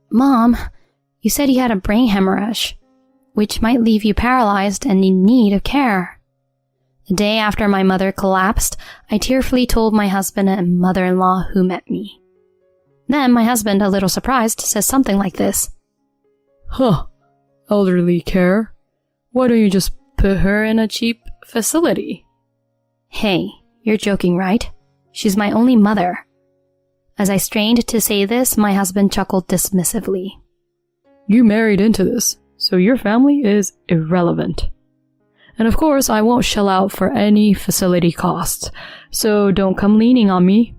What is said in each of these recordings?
Mom, you said you had a brain hemorrhage, which might leave you paralyzed and in need of care. The day after my mother collapsed, I tearfully told my husband and mother-in-law who met me. Then my husband, a little surprised, says something like this. Elderly care? Why don't you just put her in a cheap facility? Hey, you're joking, right? She's my only mother. As I strained to say this, my husband chuckled dismissively. You married into this, so your family is irrelevant. And of course, I won't shell out for any facility costs, so don't come leaning on me.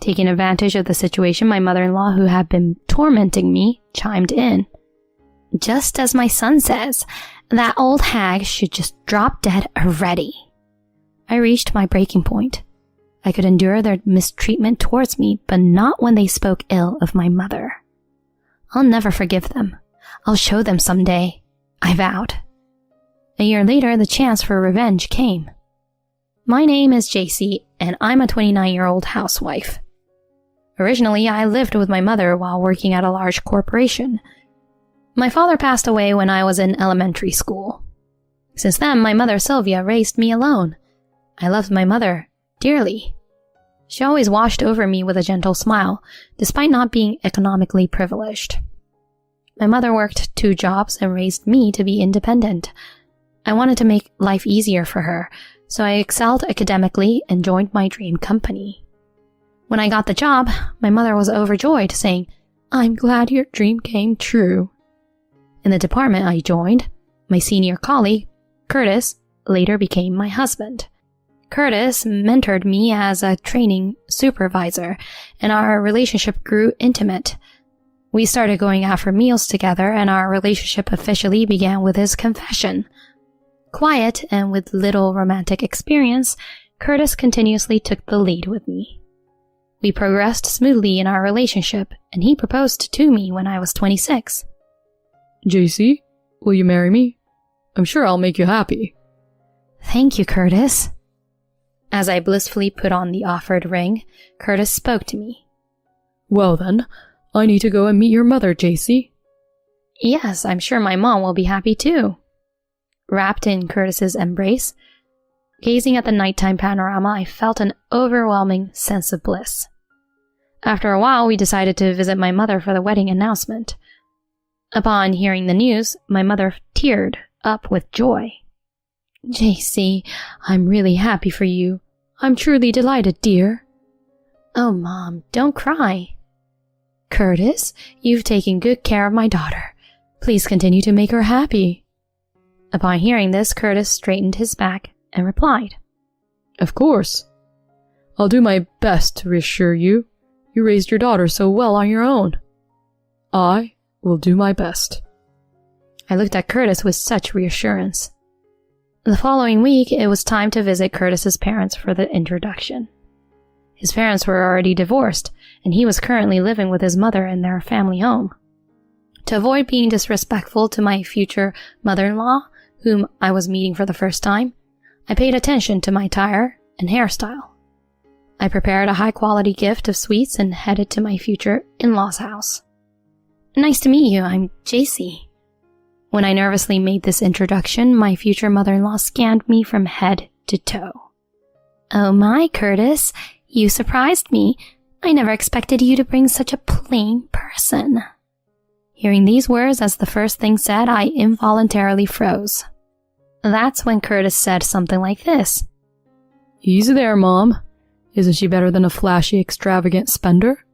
Taking advantage of the situation, my mother-in-law, who had been tormenting me, chimed in. Just as my son says, that old hag should just drop dead already. I reached my breaking point. I could endure their mistreatment towards me, but not when they spoke ill of my mother. I'll never forgive them. I'll show them someday, I vowed. A year later, the chance for revenge came. My name is JC, and I'm a 29-year-old housewife. Originally, I lived with my mother while working at a large corporation. My father passed away when I was in elementary school. Since then, my mother Sylvia raised me alone. I loved my mother dearly. She always watched over me with a gentle smile, despite not being economically privileged. My mother worked 2 jobs and raised me to be independent. I wanted to make life easier for her, so I excelled academically and joined my dream company. When I got the job, my mother was overjoyed, saying, "I'm glad your dream came true." In the department I joined, my senior colleague, Curtis, later became my husband. Curtis mentored me as a training supervisor, and our relationship grew intimate. We started going out for meals together, and our relationship officially began with his confession. Quiet and with little romantic experience, Curtis continuously took the lead with me. We progressed smoothly in our relationship, and he proposed to me when I was 26. JC, will you marry me? I'm sure I'll make you happy. Thank you, Curtis. As I blissfully put on the offered ring, Curtis spoke to me. Well then, I need to go and meet your mother, JC. Yes, I'm sure my mom will be happy too. Wrapped in Curtis's embrace, gazing at the nighttime panorama, I felt an overwhelming sense of bliss. After a while, we decided to visit my mother for the wedding announcement. Upon hearing the news, my mother teared up with joy. JC, I'm really happy for you. I'm truly delighted, dear. Oh, Mom, don't cry. Curtis, you've taken good care of my daughter. Please continue to make her happy. Upon hearing this, Curtis straightened his back and replied, Of course. I'll do my best to reassure you. You raised your daughter so well on your own. I will do my best. I looked at Curtis with such reassurance. The following week, it was time to visit Curtis's parents for the introduction. His parents were already divorced, and he was currently living with his mother in their family home. To avoid being disrespectful to my future mother-in-law, whom I was meeting for the first time, I paid attention to my attire and hairstyle. I prepared a high-quality gift of sweets and headed to my future in-law's house. Nice to meet you, I'm JC. When I nervously made this introduction, my future mother-in-law scanned me from head to toe. Oh my, Curtis, you surprised me. I never expected you to bring such a plain person. Hearing these words as the first thing said, I involuntarily froze. That's when Curtis said something like this. Easy there, Mom. Isn't she better than a flashy, extravagant spender?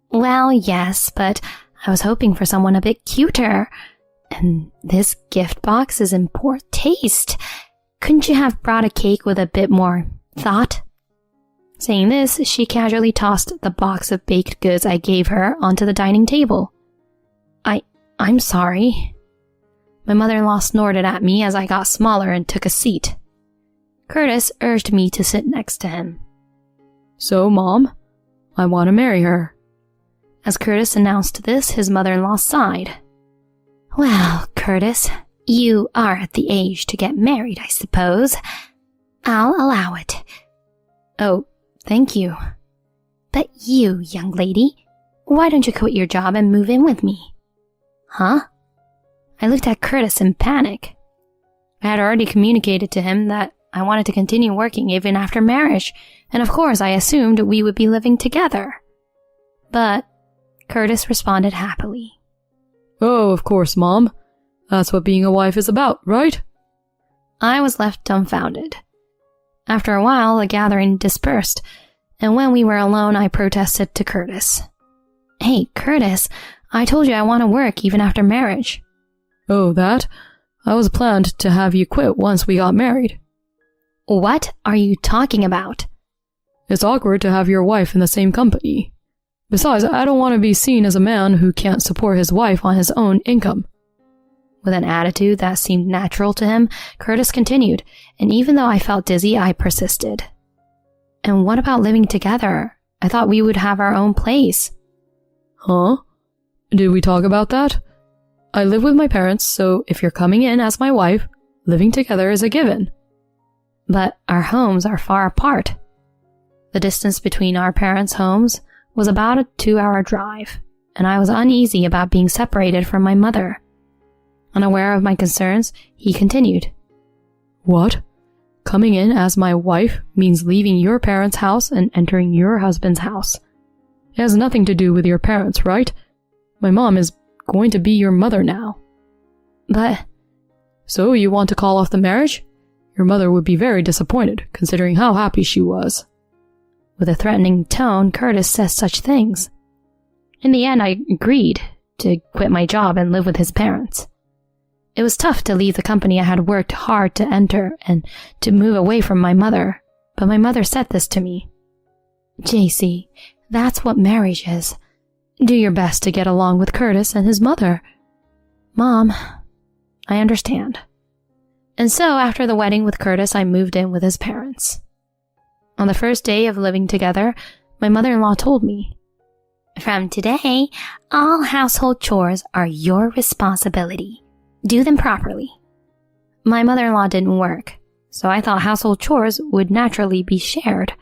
Well, yes, but I was hoping for someone a bit cuter. And this gift box is in poor taste. Couldn't you have brought a cake with a bit more thought? Saying this, she casually tossed the box of baked goods I gave her onto the dining table. I'm sorry. My mother-in-law snorted at me as I got smaller and took a seat. Curtis urged me to sit next to him. So, Mom, I want to marry her. As Curtis announced this, his mother-in-law sighed. Well, Curtis, you are at the age to get married, I suppose. I'll allow it. Oh, thank you. But you, young lady, Why don't you quit your job and move in with me? Huh? I looked at Curtis in panic. I had already communicated to him that I wanted to continue working even after marriage, and of course I assumed we would be living together. But Curtis responded happily. Oh, of course, Mom. That's what being a wife is about, right? I was left dumbfounded. After a while, the gathering dispersed, and when we were alone, I protested to Curtis. Hey, Curtis, I told you I want to work even after marriage. Oh, that? I was planned to have you quit once we got married. What are you talking about? It's awkward to have your wife in the same company. Besides, I don't want to be seen as a man who can't support his wife on his own income. With an attitude that seemed natural to him, Curtis continued, and even though I felt dizzy, I persisted. And what about living together? I thought we would have our own place. Huh? Did we talk about that? I live with my parents, so if you're coming in as my wife, living together is a given. But our homes are far apart. The distance between our parents' homes was about a 2-hour drive, and I was uneasy about being separated from my mother. Unaware of my concerns, he continued. What? Coming in as my wife means leaving your parents' house and entering your husband's house. It has nothing to do with your parents, right? My mom is going to be your mother now. But... So you want to call off the marriage? Your mother would be very disappointed, considering how happy she was. With a threatening tone, Curtis says such things. In the end, I agreed to quit my job and live with his parents. It was tough to leave the company I had worked hard to enter and to move away from my mother, but my mother said this to me. JC, that's what marriage is. Do your best to get along with Curtis and his mother. Mom, I understand. And so after the wedding with Curtis, I moved in with his parents. On the first day of living together, my mother-in-law told me, From today, all household chores are your responsibility. Do them properly. My mother-in-law didn't work, so I thought household chores would naturally be shared.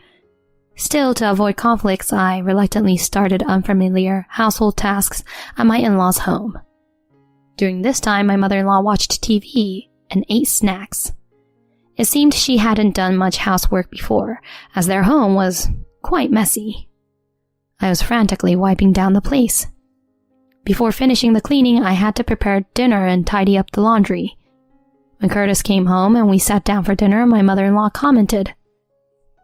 Still, to avoid conflicts, I reluctantly started unfamiliar household tasks at my in-laws' home. During this time, my mother-in-law watched TV and ate snacks. It seemed she hadn't done much housework before, as their home was quite messy. I was frantically wiping down the place. Before finishing the cleaning, I had to prepare dinner and tidy up the laundry. When Curtis came home and we sat down for dinner, my mother-in-law commented,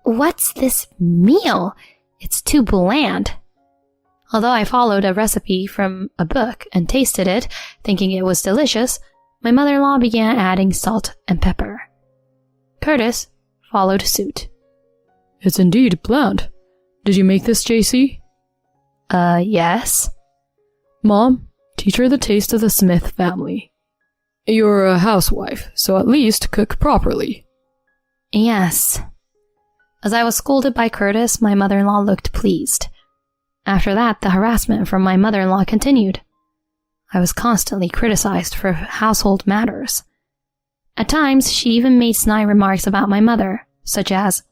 What's this meal? It's too bland. Although I followed a recipe from a book and tasted it, thinking it was delicious, my mother-in-law began adding salt and pepper. Curtis followed suit. It's indeed bland. Did you make this, JC? Yes. Mom, teach her the taste of the Smith family. You're a housewife, so at least cook properly. Yes. As I was scolded by Curtis, my mother-in-law looked pleased. After that, the harassment from my mother-in-law continued. I was constantly criticized for household matters. At times, she even made snide remarks about my mother, such as,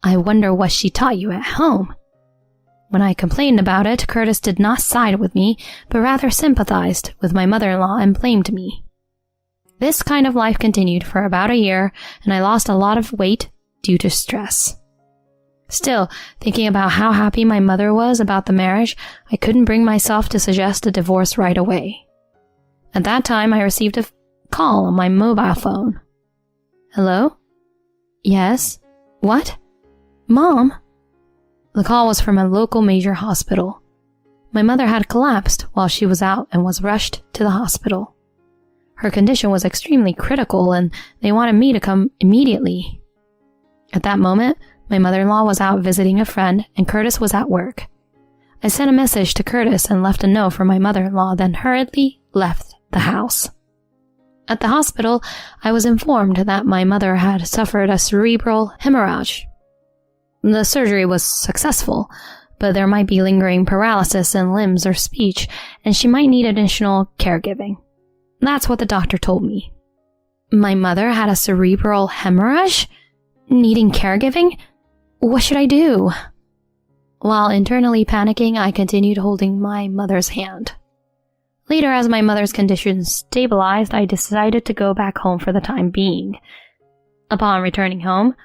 I wonder what she taught you at home. When I complained about it, Curtis did not side with me, but rather sympathized with my mother-in-law and blamed me. This kind of life continued for about a year, and I lost a lot of weight due to stress. Still, thinking about how happy my mother was about the marriage, I couldn't bring myself to suggest a divorce right away. At that time, I received a call on my mobile phone. Hello? Yes? What? Mom? The call was from a local major hospital. My mother had collapsed while she was out and was rushed to the hospital. Her condition was extremely critical and they wanted me to come immediately. At that moment, my mother-in-law was out visiting a friend and Curtis was at work. I sent a message to Curtis and left a note for my mother-in-law, then hurriedly left the house. At the hospital, I was informed that my mother had suffered a cerebral hemorrhage. The surgery was successful, but there might be lingering paralysis in limbs or speech, and she might need additional caregiving. That's what the doctor told me. My mother had a cerebral hemorrhage? Needing caregiving? What should I do? While internally panicking, I continued holding my mother's hand. Later, as my mother's condition stabilized, I decided to go back home for the time being. Upon returning home,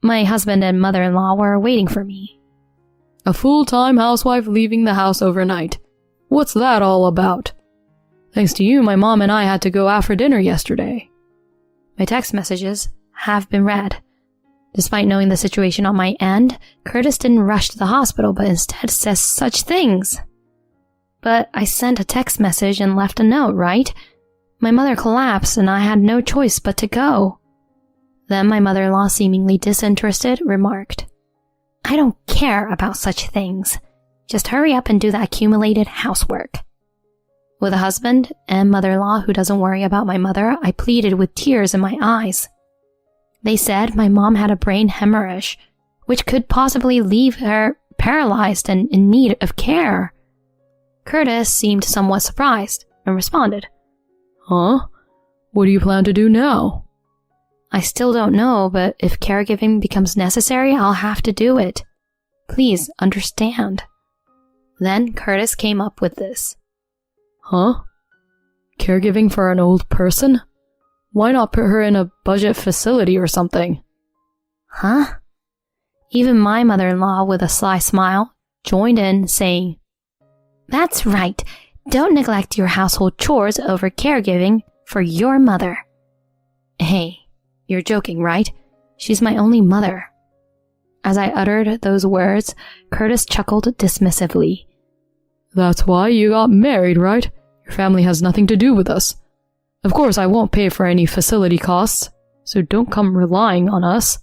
my husband and mother-in-law were waiting for me. A full-time housewife leaving the house overnight. What's that all about? Thanks to you, my mom and I had to go out for dinner yesterday. My text messages have been read. Despite knowing the situation on my end, Curtis didn't rush to the hospital, but instead says such things. But I sent a text message and left a note, right? My mother collapsed and I had no choice but to go. Then my mother-in-law, seemingly disinterested, remarked, I don't care about such things. Just hurry up and do the accumulated housework. With a husband and mother-in-law who doesn't worry about my mother, I pleaded with tears in my eyes. They said my mom had a brain hemorrhage, which could possibly leave her paralyzed and in need of care. Curtis seemed somewhat surprised and responded, Huh? What do you plan to do now? I still don't know, but if caregiving becomes necessary, I'll have to do it. Please understand. Then Curtis came up with this. Huh? Caregiving for an old person? Why not put her in a budget facility or something? Huh? Even my mother-in-law, with a sly smile, joined in, saying, That's right. Don't neglect your household chores over caregiving for your mother. Hey, you're joking, right? She's my only mother. As I uttered those words, Curtis chuckled dismissively. That's why you got married, right? Your family has nothing to do with us. Of course, I won't pay for any facility costs, so don't come relying on us.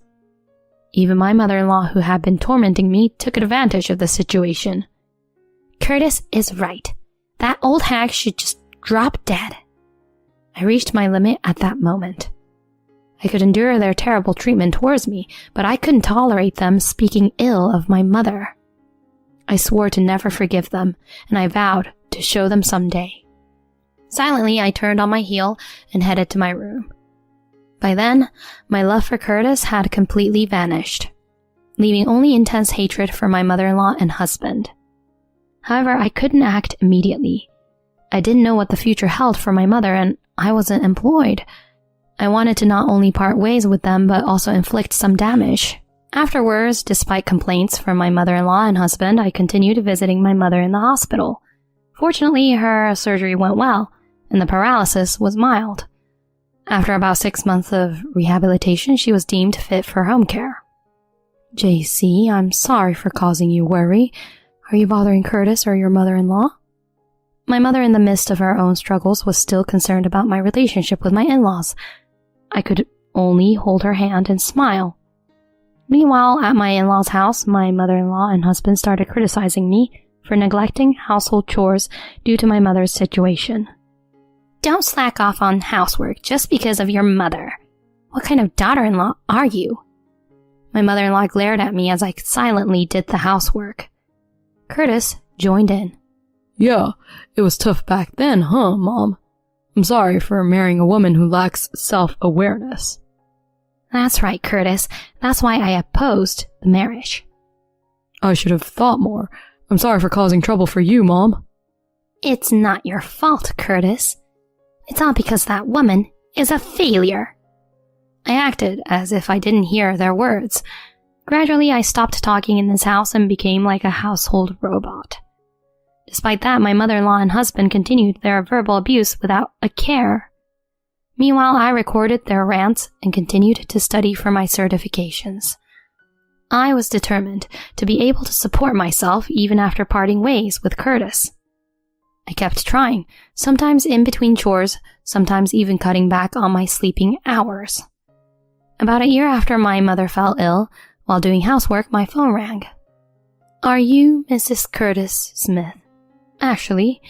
Even my mother-in-law, who had been tormenting me, took advantage of the situation. Curtis is right. That old hag should just drop dead. I reached my limit at that moment. I could endure their terrible treatment towards me, but I couldn't tolerate them speaking ill of my mother. I swore to never forgive them, and I vowed to show them someday. Silently, I turned on my heel and headed to my room. By then, my love for Curtis had completely vanished, leaving only intense hatred for my mother-in-law and husband. However, I couldn't act immediately. I didn't know what the future held for my mother, and I wasn't employed. I wanted to not only part ways with them, but also inflict some damage. Afterwards, despite complaints from my mother-in-law and husband, I continued visiting my mother in the hospital. Fortunately, her surgery went well, and the paralysis was mild. After about 6 months of rehabilitation, she was deemed fit for home care. JC, I'm sorry for causing you worry. Are you bothering Curtis or your mother-in-law? My mother, in the midst of her own struggles, was still concerned about my relationship with my in-laws. I could only hold her hand and smile. Meanwhile, at my in-laws' house, my mother-in-law and husband started criticizing me for neglecting household chores due to my mother's situation. Don't slack off on housework just because of your mother. What kind of daughter-in-law are you? My mother-in-law glared at me as I silently did the housework. Curtis joined in. Yeah, it was tough back then, huh, Mom? I'm sorry for marrying a woman who lacks self-awareness. That's right, Curtis. That's why I opposed the marriage. I should have thought more. I'm sorry for causing trouble for you, Mom. It's not your fault, Curtis. It's all because that woman is a failure. I acted as if I didn't hear their words. Gradually, I stopped talking in this house and became like a household robot. Despite that, my mother-in-law and husband continued their verbal abuse without a care. Meanwhile, I recorded their rants and continued to study for my certifications. I was determined to be able to support myself even after parting ways with Curtis. I kept trying, sometimes in between chores, sometimes even cutting back on my sleeping hours. About a year after my mother fell ill, while doing housework, my phone rang. Are you Mrs. Curtis Smith? Actually,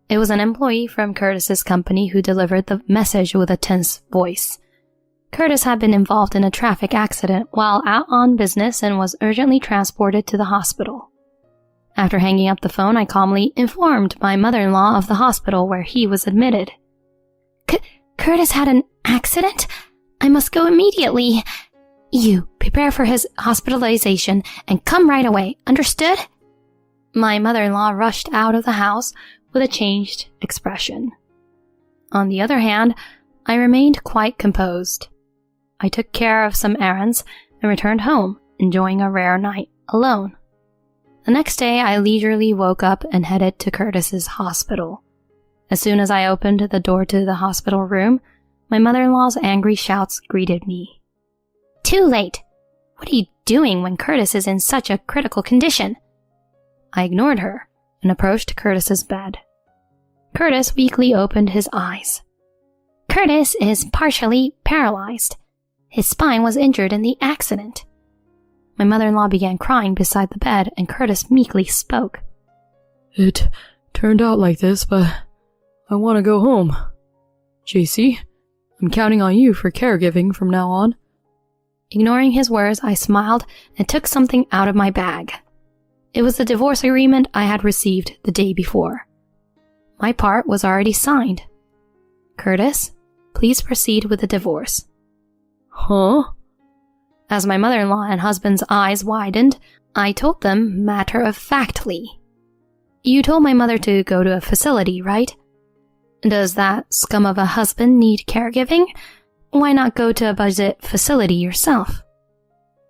it was an employee from Curtis's company who delivered the message with a tense voice. Curtis had been involved in a traffic accident while out on business and was urgently transported to the hospital. After hanging up the phone, I calmly informed my mother-in-law of the hospital where he was admitted. Curtis had an accident? I must go immediately. You prepare for his hospitalization and come right away, understood? My mother-in-law rushed out of the house with a changed expression. On the other hand, I remained quite composed. I took care of some errands and returned home, enjoying a rare night alone. The next day, I leisurely woke up and headed to Curtis's hospital. As soon as I opened the door to the hospital room, my mother-in-law's angry shouts greeted me. Too late! What are you doing when Curtis is in such a critical condition? I ignored her and approached Curtis's bed. Curtis weakly opened his eyes. Curtis is partially paralyzed. His spine was injured in the accident. My mother-in-law began crying beside the bed, and Curtis meekly spoke. It turned out like this, but I want to go home. JC, I'm counting on you for caregiving from now on. Ignoring his words, I smiled and took something out of my bag. It was the divorce agreement I had received the day before. My part was already signed. Curtis, please proceed with the divorce. Huh? As my mother-in-law and husband's eyes widened, I told them matter-of-factly. You told my mother to go to a facility, right? Does that scum of a husband need caregiving? Why not go to a budget facility yourself?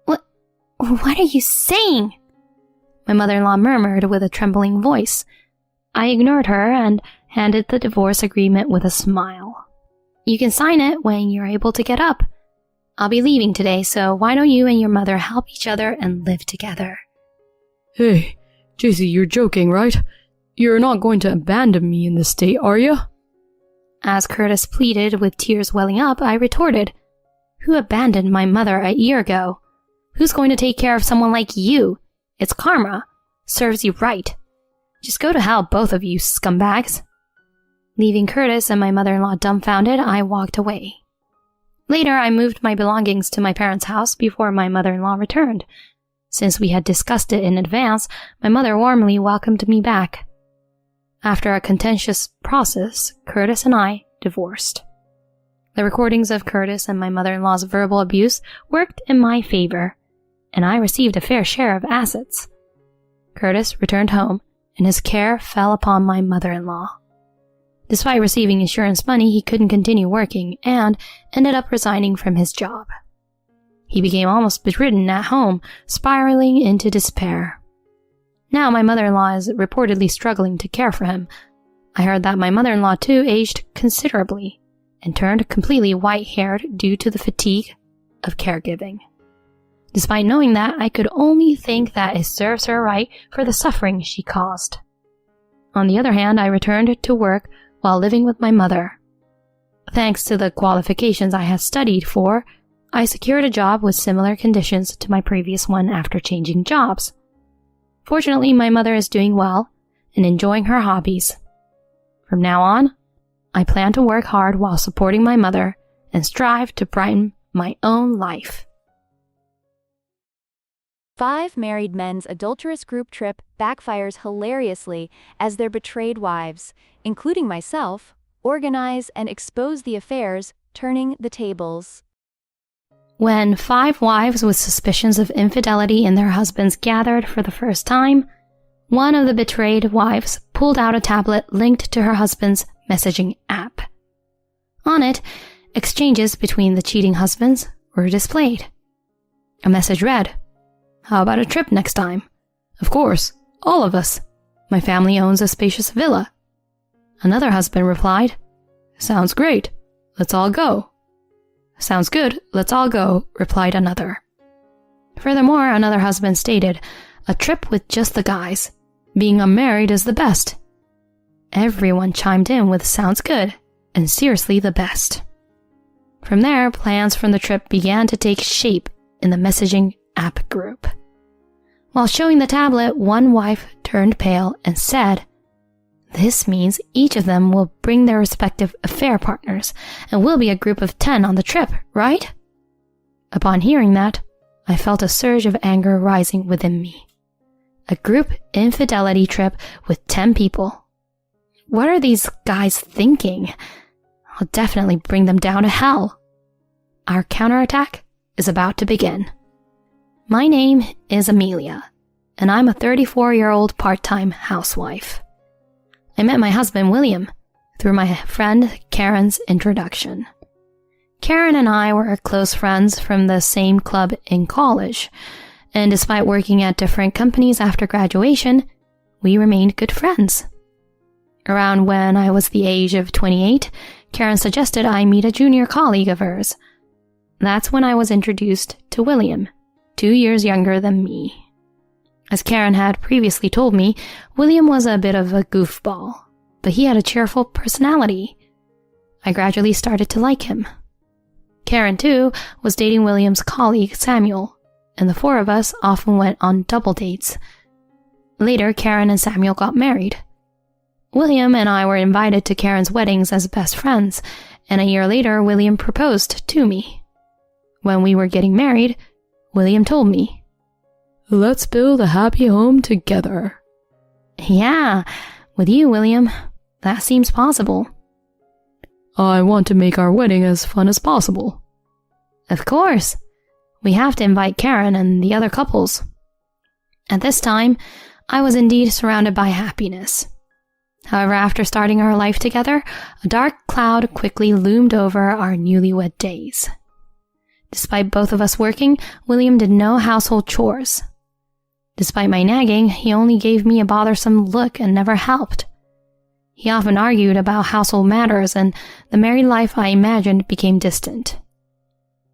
What are you saying? My mother-in-law murmured with a trembling voice. I ignored her and handed the divorce agreement with a smile. You can sign it when you're able to get up. I'll be leaving today, so why don't you and your mother help each other and live together? Hey, JC, you're joking, right? You're not going to abandon me in this state, are you? As Curtis pleaded with tears welling up, I retorted, Who abandoned my mother a year ago? Who's going to take care of someone like you? It's karma. Serves you right. Just go to hell, both of you scumbags. Leaving Curtis and my mother-in-law dumbfounded, I walked away. Later, I moved my belongings to my parents' house before my mother-in-law returned. Since we had discussed it in advance, my mother warmly welcomed me back. After a contentious process, Curtis and I divorced. The recordings of Curtis and my mother-in-law's verbal abuse worked in my favor, and I received a fair share of assets. Curtis returned home, and his care fell upon my mother-in-law. Despite receiving insurance money, he couldn't continue working and ended up resigning from his job. He became almost bedridden at home, spiraling into despair. Now my mother-in-law is reportedly struggling to care for him. I heard that my mother-in-law too aged considerably and turned completely white-haired due to the fatigue of caregiving. Despite knowing that, I could only think that it serves her right for the suffering she caused. On the other hand, I returned to work while living with my mother. Thanks to the qualifications I had studied for, I secured a job with similar conditions to my previous one after changing jobs. Fortunately, my mother is doing well and enjoying her hobbies. From now on, I plan to work hard while supporting my mother and strive to brighten my own life. 5 married men's adulterous group trip backfires hilariously as their betrayed wives, including myself, organize and expose the affairs, turning the tables. When 5 wives with suspicions of infidelity in their husbands gathered for the first time, one of the betrayed wives pulled out a tablet linked to her husband's messaging app. On it, exchanges between the cheating husbands were displayed. A message read, "How about a trip next time? Of course, all of us. My family owns a spacious villa." Another husband replied, "Sounds great. Let's all go." "Sounds good. Let's all go," replied another. Furthermore, another husband stated, "A trip with just the guys. Being unmarried is the best." Everyone chimed in with "Sounds good," and seriously the best. From there, plans from the trip began to take shape in the messaging app group. While showing the tablet, one wife turned pale and said, "This means each of them will bring their respective affair partners, and we'll be a group of 10 on the trip, right?" Upon hearing that, I felt a surge of anger rising within me. A group infidelity trip with 10 people. What are these guys thinking? I'll definitely bring them down to hell. Our counterattack is about to begin. My name is Amelia, and I'm a 34-year-old part-time housewife. I met my husband, William, through my friend Karen's introduction. Karen and I were close friends from the same club in college, and despite working at different companies after graduation, we remained good friends. Around when I was the age of 28, Karen suggested I meet a junior colleague of hers. That's when I was introduced to William, 2 years younger than me. As Karen had previously told me, William was a bit of a goofball, but he had a cheerful personality. I gradually started to like him. Karen, too, was dating William's colleague, Samuel, and the four of us often went on double dates. Later, Karen and Samuel got married. William and I were invited to Karen's weddings as best friends, and a year later, William proposed to me. When we were getting married, William told me, "Let's build a happy home together." "Yeah, with you, William, that seems possible." "I want to make our wedding as fun as possible." "Of course. We have to invite Karen and the other couples." At this time, I was indeed surrounded by happiness. However, after starting our life together, a dark cloud quickly loomed over our newlywed days. Despite both of us working, William did no household chores. Despite my nagging, he only gave me a bothersome look and never helped. He often argued about household matters, and the married life I imagined became distant.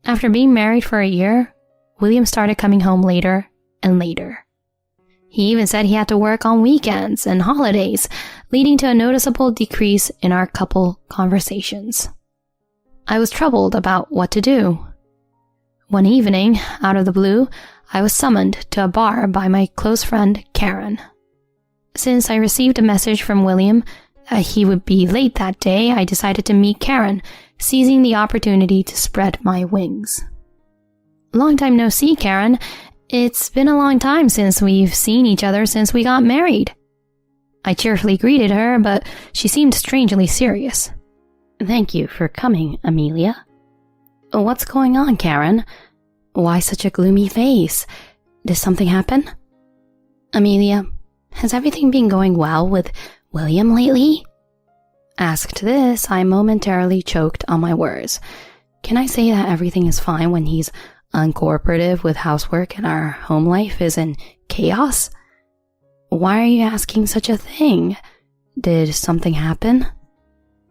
After being married for a year, William started coming home later and later. He even said he had to work on weekends and holidays, leading to a noticeable decrease in our couple conversations. I was troubled about what to do. One evening, out of the blue, I was summoned to a bar by my close friend, Karen. Since I received a message from William that he would be late that day, I decided to meet Karen, seizing the opportunity to spread my wings. "Long time no see, Karen. It's been a long time since we've seen each other since we got married." I cheerfully greeted her, but she seemed strangely serious. "Thank you for coming, Amelia." "What's going on, Karen? Why such a gloomy face? Did something happen?" "Amelia, has everything been going well with William lately?" Asked this, I momentarily choked on my words. Can I say that everything is fine when he's uncooperative with housework and our home life is in chaos? Why are you asking such a thing? Did something happen?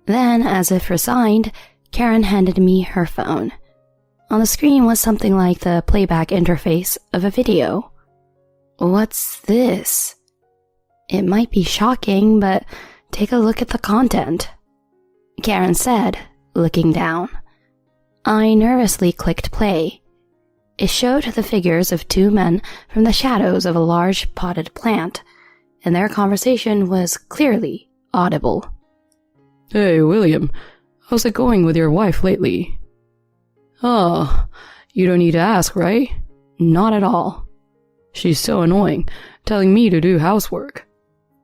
Then, as if resigned, Karen handed me her phone. On the screen was something like the playback interface of a video. "What's this?" "It might be shocking, but take a look at the content," Karen said, looking down. I nervously clicked play. It showed the figures of two men from the shadows of a large potted plant, and their conversation was clearly audible. "Hey, William, how's it going with your wife lately?" "Oh, you don't need to ask, right?" "Not at all." "She's so annoying, telling me to do housework."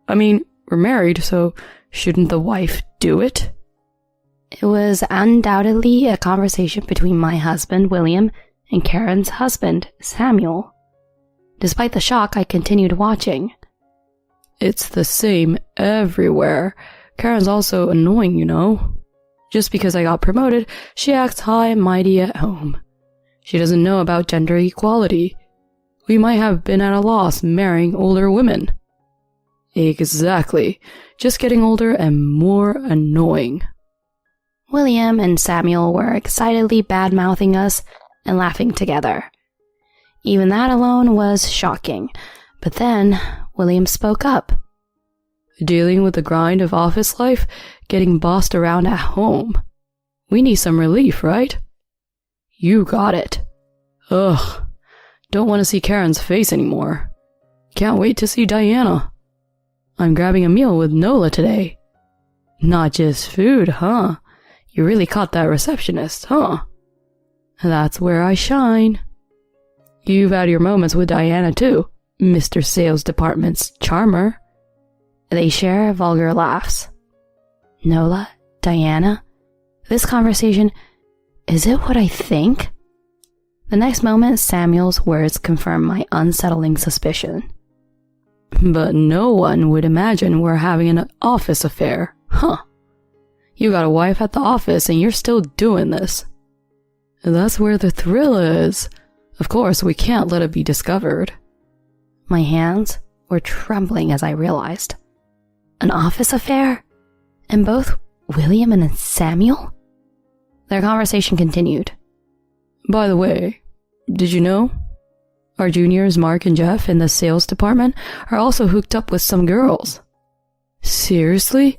"I mean, we're married, so shouldn't the wife do it?" It was undoubtedly a conversation between my husband, William, and Karen's husband, Samuel. Despite the shock, I continued watching. "It's the same everywhere. Karen's also annoying, you know. Just because I got promoted, she acts high and mighty at home. She doesn't know about gender equality. We might have been at a loss marrying older women." "Exactly. Just getting older and more annoying." William and Samuel were excitedly bad-mouthing us and laughing together. Even that alone was shocking. But then, William spoke up. "Dealing with the grind of office life, getting bossed around at home. We need some relief, right?" "You got it." "Ugh, don't want to see Karen's face anymore. Can't wait to see Diana. I'm grabbing a meal with Nola today." "Not just food, huh? You really caught that receptionist, huh?" "That's where I shine." "You've had your moments with Diana too, Mr. Sales Department's charmer." They share vulgar laughs. Nola? Diana? This conversation, is it what I think? The next moment, Samuel's words confirmed my unsettling suspicion. But no one would imagine we're having an office affair, huh? You got a wife at the office and you're still doing this. That's where the thrill is. Of course, we can't let it be discovered. My hands were trembling as I realized. An office affair? And both William and Samuel? Their conversation continued. By the way, did you know? Our juniors, Mark and Jeff, in the sales department are also hooked up with some girls. Seriously?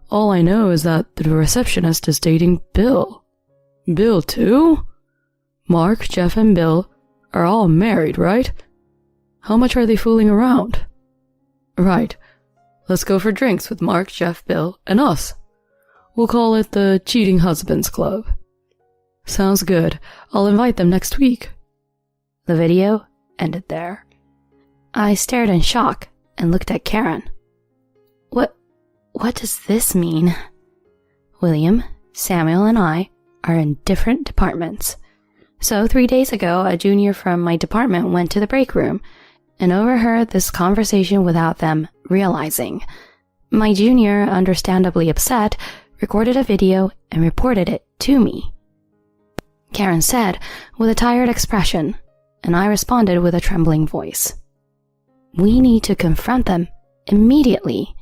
All I know is that the receptionist is dating Bill. Bill too? Mark, Jeff, and Bill are all married, right? How much are they fooling around? Right. Let's go for drinks with Mark, Jeff, Bill, and us. We'll call it the Cheating Husbands Club. Sounds good. I'll invite them next week. The video ended there. I stared in shock and looked at Karen. What does this mean? William, Samuel, and I are in different departments. So 3 days ago, a junior from my department went to the break room and overheard this conversation without them realizing. My junior, understandably upset, recorded a video and reported it to me. Karen said with a tired expression, and I responded with a trembling voice. We need to confront them immediately.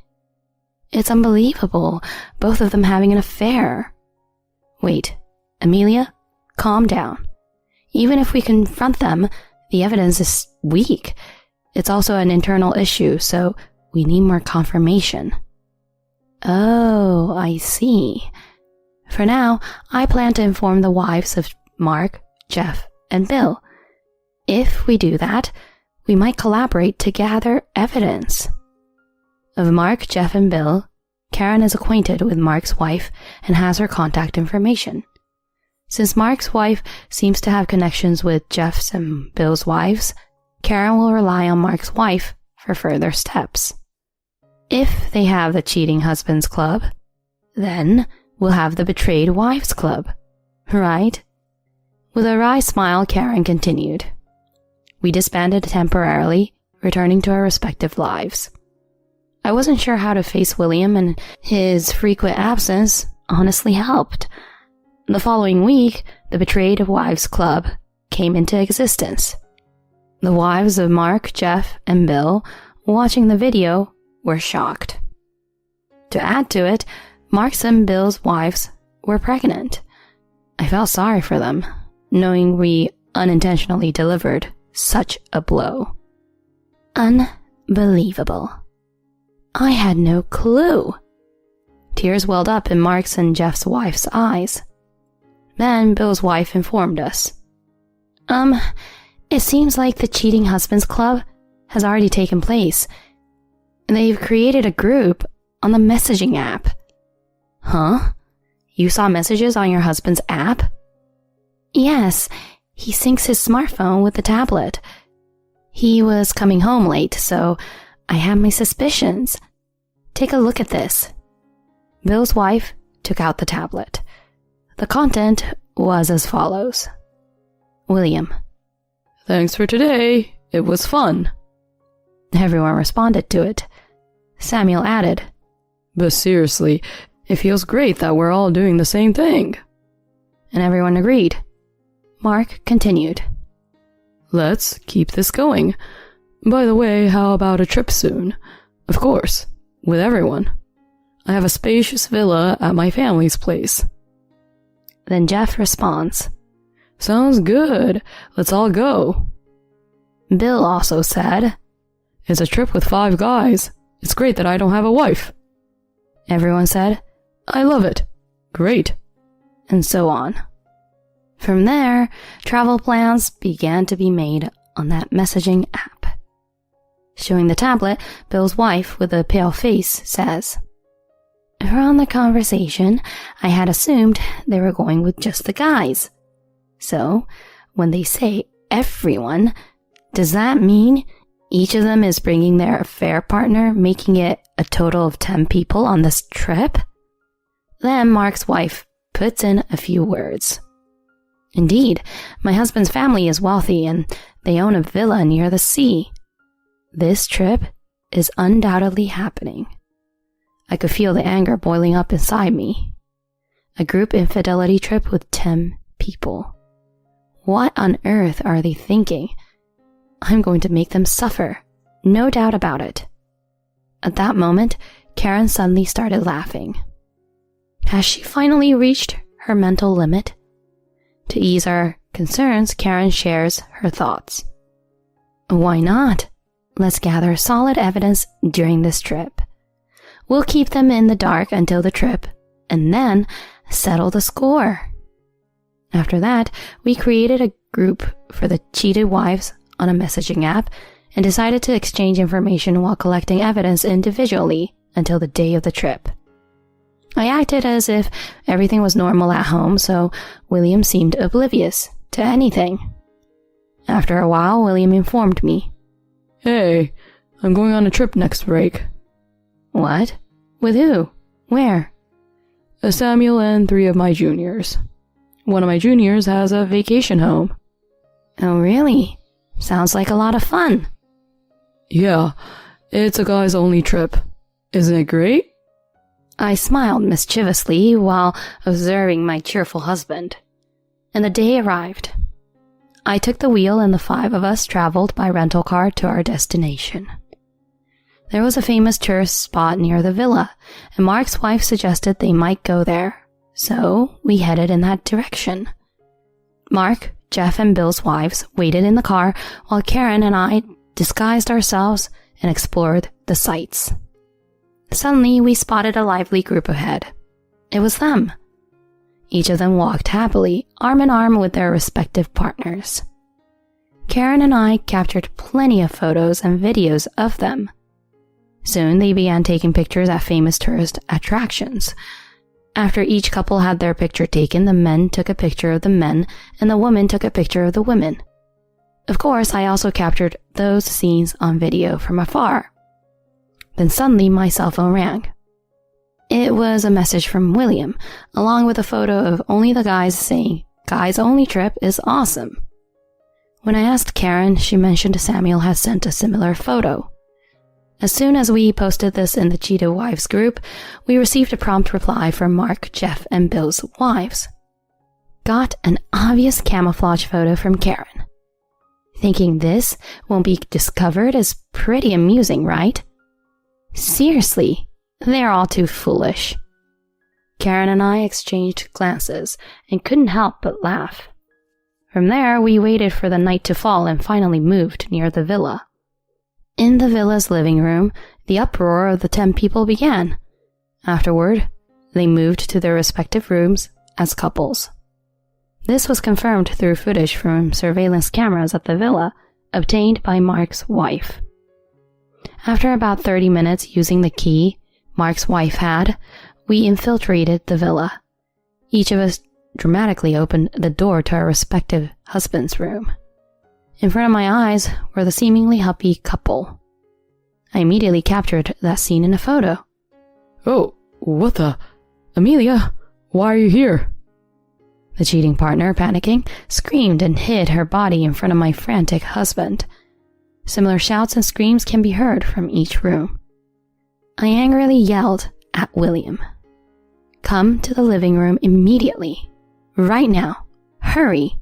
It's unbelievable, both of them having an affair. Wait, Amelia, calm down. Even if we confront them, the evidence is weak. It's also an internal issue, so we need more confirmation. Oh, I see. For now, I plan to inform the wives of Mark, Jeff, and Bill. If we do that, we might collaborate to gather evidence. Of Mark, Jeff, and Bill, Karen is acquainted with Mark's wife and has her contact information. Since Mark's wife seems to have connections with Jeff's and Bill's wives, Karen will rely on Mark's wife for further steps. If they have the Cheating Husbands Club, then we'll have the Betrayed Wives Club, right? With a wry smile, Karen continued. We disbanded temporarily, returning to our respective lives. I wasn't sure how to face William, and his frequent absence honestly helped. The following week, the Betrayed Wives Club came into existence. The wives of Mark, Jeff, and Bill, watching the video, were shocked. To add to it, Mark's and Bill's wives were pregnant. I felt sorry for them, knowing we unintentionally delivered such a blow. Unbelievable. I had no clue. Tears welled up in Mark's and Jeff's wife's eyes. Then Bill's wife informed us. It seems like the Cheating Husbands Club has already taken place. They've created a group on the messaging app. Huh? You saw messages on your husband's app? Yes, he syncs his smartphone with the tablet. He was coming home late, so I had my suspicions. Take a look at this. Bill's wife took out the tablet. The content was as follows. William. Thanks for today. It was fun. Everyone responded to it. Samuel added. But seriously, it feels great that we're all doing the same thing. And everyone agreed. Mark continued. Let's keep this going. By the way, how about a trip soon? Of course, with everyone. I have a spacious villa at my family's place. Then Jeff responds. Sounds good. Let's all go. Bill also said. It's a trip with 5 guys. It's great that I don't have a wife. Everyone said. I love it. Great. And so on. From there, travel plans began to be made on that messaging app. Showing the tablet, Bill's wife, with a pale face, says, From the conversation, I had assumed they were going with just the guys. So, when they say everyone, does that mean each of them is bringing their affair partner, making it a total of 10 people on this trip? Then Mark's wife puts in a few words. Indeed, my husband's family is wealthy and they own a villa near the sea. This trip is undoubtedly happening. I could feel the anger boiling up inside me. A group infidelity trip with 10 people. What on earth are they thinking? I'm going to make them suffer, no doubt about it. At that moment, Karen suddenly started laughing. Has she finally reached her mental limit? To ease our concerns, Karen shares her thoughts. Why not? Let's gather solid evidence during this trip. We'll keep them in the dark until the trip, and then settle the score. After that, we created a group for the cheated wives on a messaging app and decided to exchange information while collecting evidence individually until the day of the trip. I acted as if everything was normal at home, so William seemed oblivious to anything. After a while, William informed me. Hey, I'm going on a trip next break. What? With who? Where? Samuel and 3 of my juniors. One of my juniors has a vacation home. Oh, really? Sounds like a lot of fun. Yeah, it's a guys-only trip. Isn't it great? I smiled mischievously while observing my cheerful husband. And the day arrived. I took the wheel and the 5 of us traveled by rental car to our destination. There was a famous tourist spot near the villa, and Mark's wife suggested they might go there, so we headed in that direction. Mark, Jeff, and Bill's wives waited in the car while Karen and I disguised ourselves and explored the sights. Suddenly, we spotted a lively group ahead. It was them. Each of them walked happily, arm in arm with their respective partners. Karen and I captured plenty of photos and videos of them. Soon, they began taking pictures at famous tourist attractions. After each couple had their picture taken, the men took a picture of the men, and the women took a picture of the women. Of course, I also captured those scenes on video from afar. Then suddenly, my cell phone rang. It was a message from William, along with a photo of only the guys saying, "Guys only trip is awesome." When I asked Karen, she mentioned Samuel had sent a similar photo. As soon as we posted this in the Cheetah Wives group, we received a prompt reply from Mark, Jeff, and Bill's wives. Got an obvious camouflage photo from Karen. Thinking this won't be discovered is pretty amusing, right? Seriously, they're all too foolish. Karen and I exchanged glances and couldn't help but laugh. From there, we waited for the night to fall and finally moved near the villa. In the villa's living room, the uproar of the 10 people began. Afterward, they moved to their respective rooms as couples. This was confirmed through footage from surveillance cameras at the villa obtained by Mark's wife. After about 30 minutes using the key Mark's wife had, we infiltrated the villa. Each of us dramatically opened the door to our respective husband's room. In front of my eyes were the seemingly happy couple. I immediately captured that scene in a photo. Oh, what the? Amelia, why are you here? The cheating partner, panicking, screamed and hid her body in front of my frantic husband. Similar shouts and screams can be heard from each room. I angrily yelled at William. Come to the living room immediately. Right now. Hurry.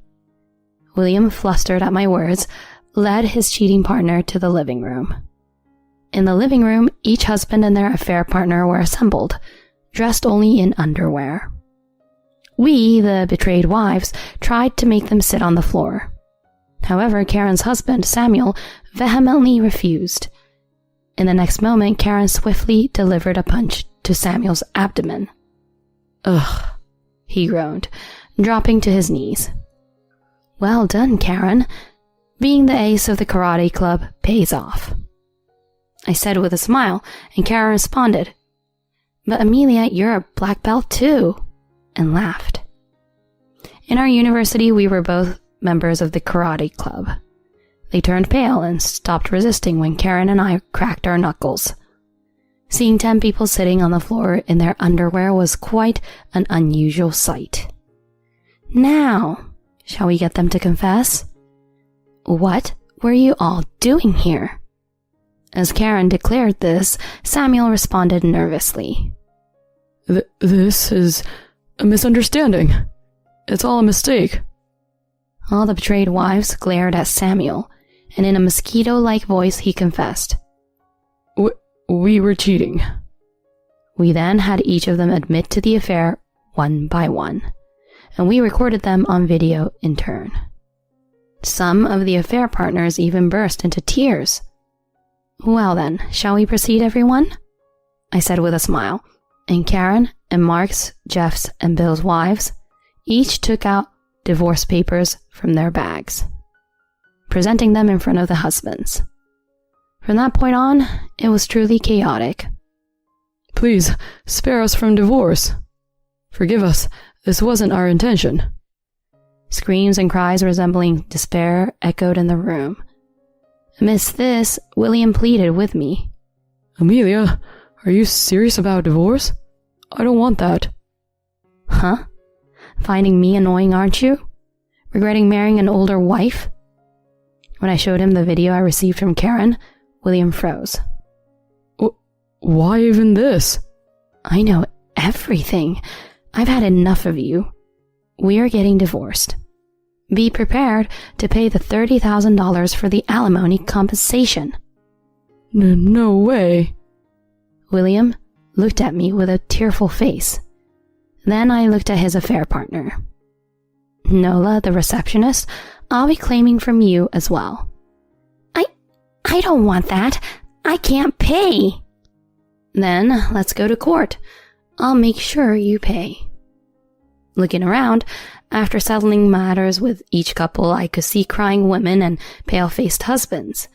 William, flustered at my words, led his cheating partner to the living room. In the living room, each husband and their affair partner were assembled, dressed only in underwear. We, the betrayed wives, tried to make them sit on the floor. However, Karen's husband, Samuel, vehemently refused. In the next moment, Karen swiftly delivered a punch to Samuel's abdomen. Ugh, he groaned, dropping to his knees. Well done, Karen. Being the ace of the karate club pays off. I said with a smile, and Karen responded, But Amelia, you're a black belt too, and laughed. In our university, we were both members of the karate club. They turned pale and stopped resisting when Karen and I cracked our knuckles. Seeing 10 people sitting on the floor in their underwear was quite an unusual sight. Now, Shall we get them to confess? What were you all doing here? As Karen declared this, Samuel responded nervously. This is a misunderstanding. It's all a mistake. All the betrayed wives glared at Samuel, and in a mosquito-like voice he confessed. We were cheating. We then had each of them admit to the affair one by one, and we recorded them on video in turn. Some of the affair partners even burst into tears. Well then, shall we proceed, everyone? I said with a smile, and Karen and Mark's, Jeff's, and Bill's wives each took out divorce papers from their bags, presenting them in front of the husbands. From that point on, it was truly chaotic. Please, spare us from divorce. Forgive us, this wasn't our intention. Screams and cries resembling despair echoed in the room. Amidst this, William pleaded with me. Amelia, are you serious about divorce? I don't want that. Huh? Finding me annoying, aren't you? Regretting marrying an older wife? When I showed him the video I received from Karen, William froze. Why even this? I know everything. I've had enough of you. We are getting divorced. Be prepared to pay the $30,000 for the alimony compensation. No way. William looked at me with a tearful face. Then I looked at his affair partner. Nola, the receptionist, I'll be claiming from you as well. I don't want that. I can't pay. Then let's go to court. I'll make sure you pay. Looking around, after settling matters with each couple, I could see crying women and pale-faced husbands.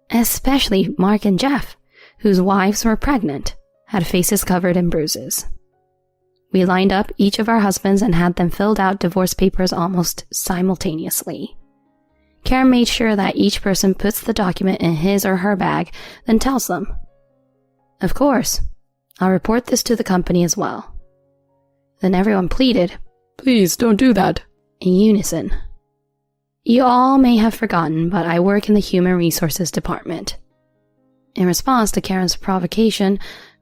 Especially Mark and Jeff, whose wives were pregnant, had faces covered in bruises. We lined up each of our husbands and had them filled out divorce papers almost simultaneously. Karen made sure that each person puts the document in his or her bag, then tells them. Of course, I'll report this to the company as well. Then everyone pleaded, Please don't do that. In unison. You all may have forgotten, but I work in the Human Resources Department. In response to Karen's provocation,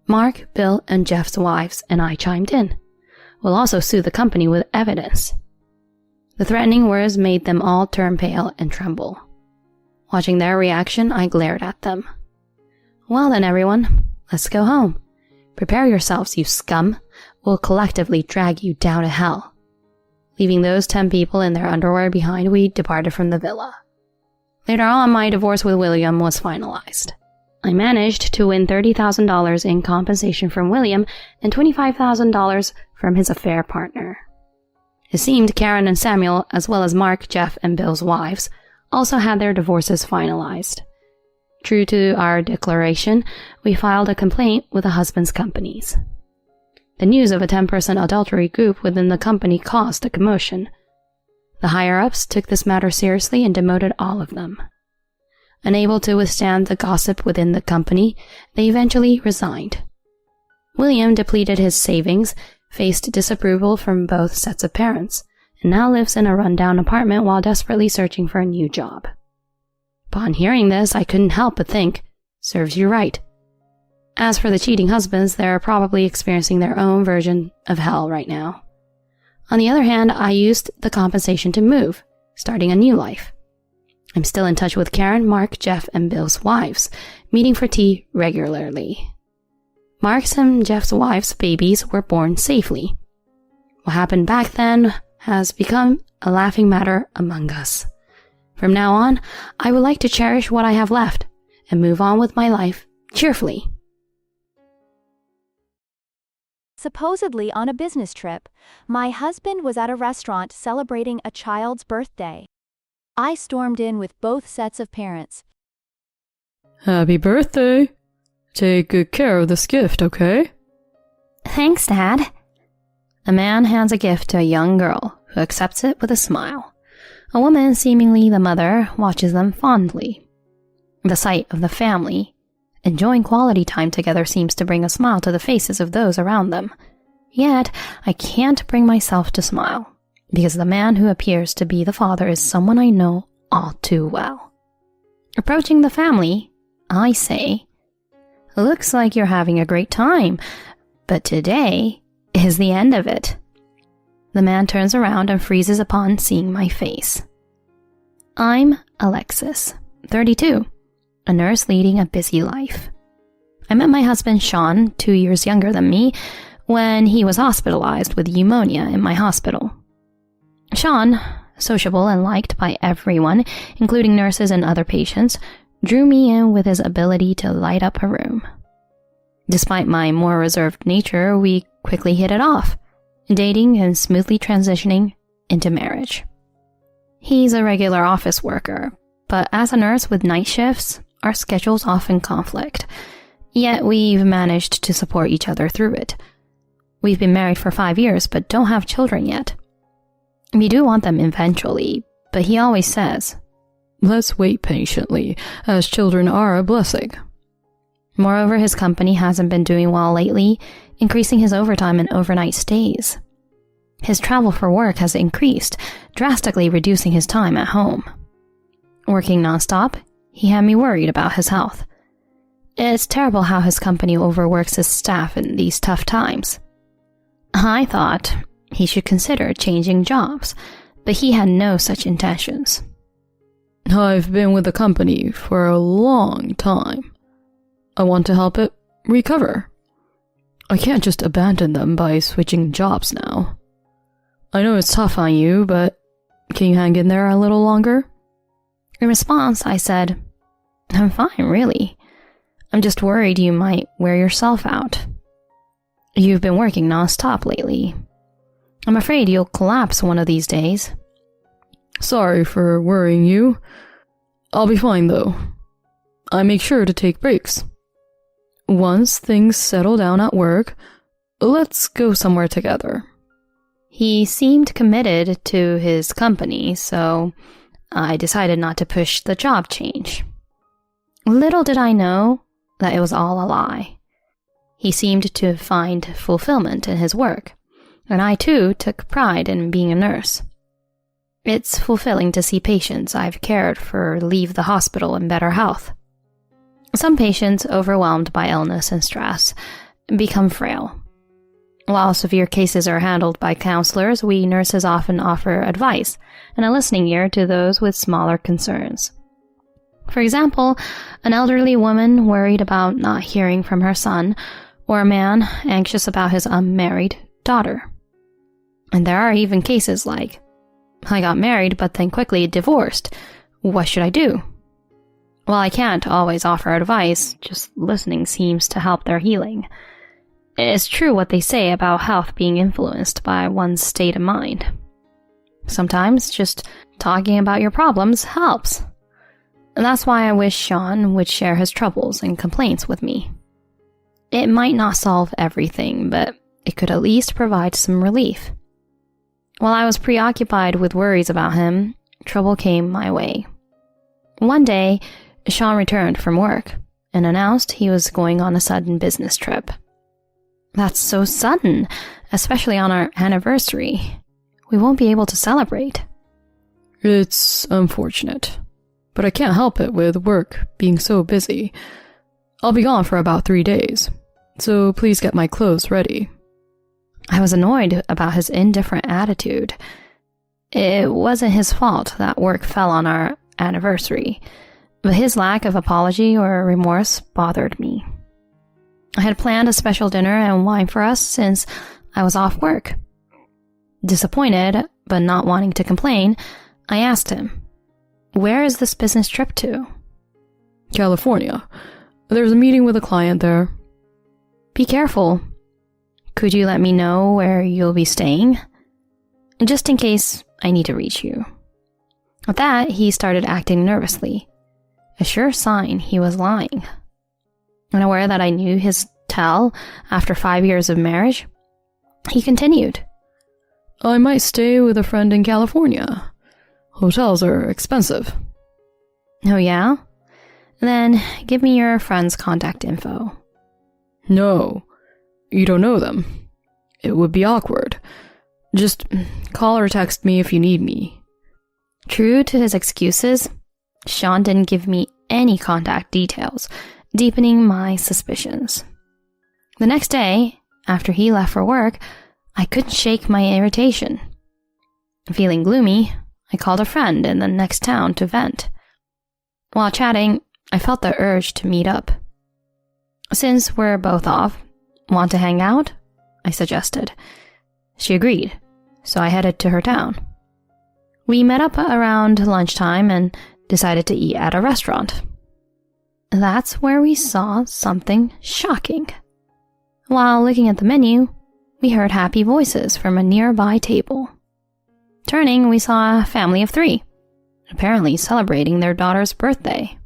Mark, Bill, and Jeff's wives and I chimed in. We'll also sue the company with evidence. The threatening words made them all turn pale and tremble. Watching their reaction, I glared at them. Well then, everyone, let's go home. Prepare yourselves, you scum. We'll collectively drag you down to hell. Leaving those 10 people in their underwear behind, we departed from the villa. Later on, my divorce with William was finalized. I managed to win $30,000 in compensation from William and $25,000 from his affair partner. It seemed Karen and Samuel, as well as Mark, Jeff, and Bill's wives, also had their divorces finalized. True to our declaration, we filed a complaint with the husbands' companies. The news of a 10-person adultery group within the company caused a commotion. The higher-ups took this matter seriously and demoted all of them. Unable to withstand the gossip within the company, they eventually resigned. William depleted his savings, faced disapproval from both sets of parents, and now lives in a rundown apartment while desperately searching for a new job. Upon hearing this, I couldn't help but think, serves you right. As for the cheating husbands, they're probably experiencing their own version of hell right now. On the other hand, I used the compensation to move, starting a new life. I'm still in touch with Karen, Mark, Jeff, and Bill's wives, meeting for tea regularly. Mark's and Jeff's wives' babies were born safely. What happened back then has become a laughing matter among us. From now on, I would like to cherish what I have left and move on with my life cheerfully. Supposedly on a business trip, my husband was at a restaurant celebrating a child's birthday. I stormed in with both sets of parents. Happy birthday. Take good care of this gift, okay? Thanks, Dad. A man hands a gift to a young girl, who accepts it with a smile. A woman, seemingly the mother, watches them fondly. The sight of the family enjoying quality time together seems to bring a smile to the faces of those around them. Yet, I can't bring myself to smile. because the man who appears to be the father is someone I know all too well. Approaching the family, I say, "Looks like you're having a great time, but today is the end of it." The man turns around and freezes upon seeing my face. I'm Alexis, 32, a nurse leading a busy life. I met my husband Sean, 2 years younger than me, when he was hospitalized with pneumonia in my hospital. Sean, sociable and liked by everyone, including nurses and other patients, drew me in with his ability to light up a room. Despite my more reserved nature, we quickly hit it off, dating and smoothly transitioning into marriage. He's a regular office worker, but as a nurse with night shifts, our schedules often conflict. Yet we've managed to support each other through it. We've been married for 5 years, but don't have children yet. We do want them eventually, but he always says, "Let's wait patiently, as children are a blessing." Moreover, his company hasn't been doing well lately, increasing his overtime and overnight stays. His travel for work has increased, drastically reducing his time at home. Working nonstop, he had me worried about his health. It's terrible how his company overworks his staff in these tough times. I thought he should consider changing jobs, but he had no such intentions. "I've been with the company for a long time. I want to help it recover. I can't just abandon them by switching jobs now. I know it's tough on you, but can you hang in there a little longer?" In response, I said, "I'm fine, really. I'm just worried you might wear yourself out. You've been working nonstop lately. I'm afraid you'll collapse one of these days." "Sorry for worrying you. I'll be fine, though. I make sure to take breaks. Once things settle down at work, let's go somewhere together." He seemed committed to his company, so I decided not to push the job change. Little did I know that it was all a lie. He seemed to find fulfillment in his work, and I too took pride in being a nurse. It's fulfilling to see patients I've cared for leave the hospital in better health. Some patients, overwhelmed by illness and stress, become frail. While severe cases are handled by counselors, we nurses often offer advice and a listening ear to those with smaller concerns. For example, an elderly woman worried about not hearing from her son, or a man anxious about his unmarried daughter. And there are even cases like, "I got married but then quickly divorced. What should I do?" While I can't always offer advice, just listening seems to help their healing. It's true what they say about health being influenced by one's state of mind. Sometimes just talking about your problems helps. And that's why I wish Sean would share his troubles and complaints with me. It might not solve everything, but it could at least provide some relief. While I was preoccupied with worries about him, trouble came my way. One day, Sean returned from work and announced he was going on a sudden business trip. That's so sudden, especially on our anniversary. We won't be able to celebrate. "It's unfortunate, but I can't help it with work being so busy. I'll be gone for about 3 days, so please get my clothes ready." I was annoyed about his indifferent attitude. It wasn't his fault that work fell on our anniversary, but his lack of apology or remorse bothered me. I had planned a special dinner and wine for us since I was off work. Disappointed, but not wanting to complain, I asked him, "Where is this business trip to?" "California. There's a meeting with a client there." "Be careful. Could you let me know where you'll be staying? Just in case I need to reach you." With that, he started acting nervously, a sure sign he was lying. Unaware that I knew his tell after 5 years of marriage, he continued, "I might stay with a friend in California. Hotels are expensive." "Oh yeah? Then give me your friend's contact info." "No, you don't know them. It would be awkward. Just call or text me if you need me. True to his excuses, Sean didn't give me any contact details, deepening my suspicions. The next day, after he left for work, I couldn't shake my irritation. Feeling gloomy, I called a friend in the next town to vent. While chatting, I felt the urge to meet up. Since we're both off, want to hang out? I suggested. She agreed, so I headed to her town. We met up around lunchtime and decided to eat at a restaurant. That's where we saw something shocking. While looking at the menu, we heard happy voices from a nearby table. Turning, we saw a family of 3, apparently celebrating their daughter's birthday.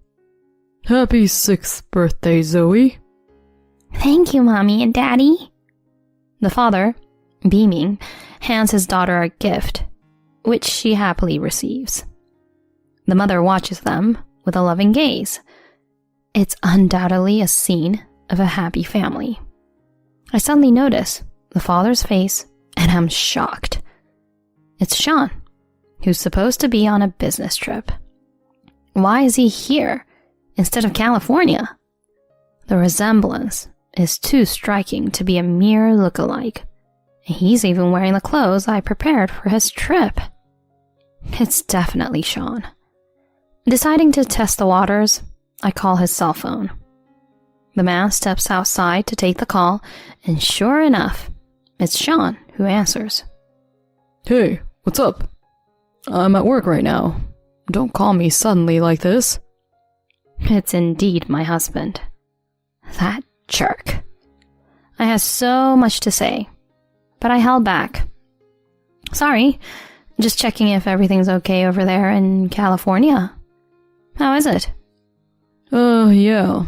Happy 6th birthday, Zoe. Thank you, Mommy and Daddy. The father, beaming, hands his daughter a gift, which she happily receives. The mother watches them with a loving gaze. It's undoubtedly a scene of a happy family. I suddenly notice the father's face, and I'm shocked. It's Sean, who's supposed to be on a business trip. Why is he here instead of California? The resemblance is too striking to be a mere look-alike. He's even wearing the clothes I prepared for his trip. It's definitely Sean. Deciding to test the waters, I call his cell phone. The man steps outside to take the call, and sure enough, it's Sean who answers. Hey, what's up? I'm at work right now. Don't call me suddenly like this. It's indeed my husband. That jerk. I had so much to say, but I held back. Sorry, just checking if everything's okay over there in California. How is it? Yeah.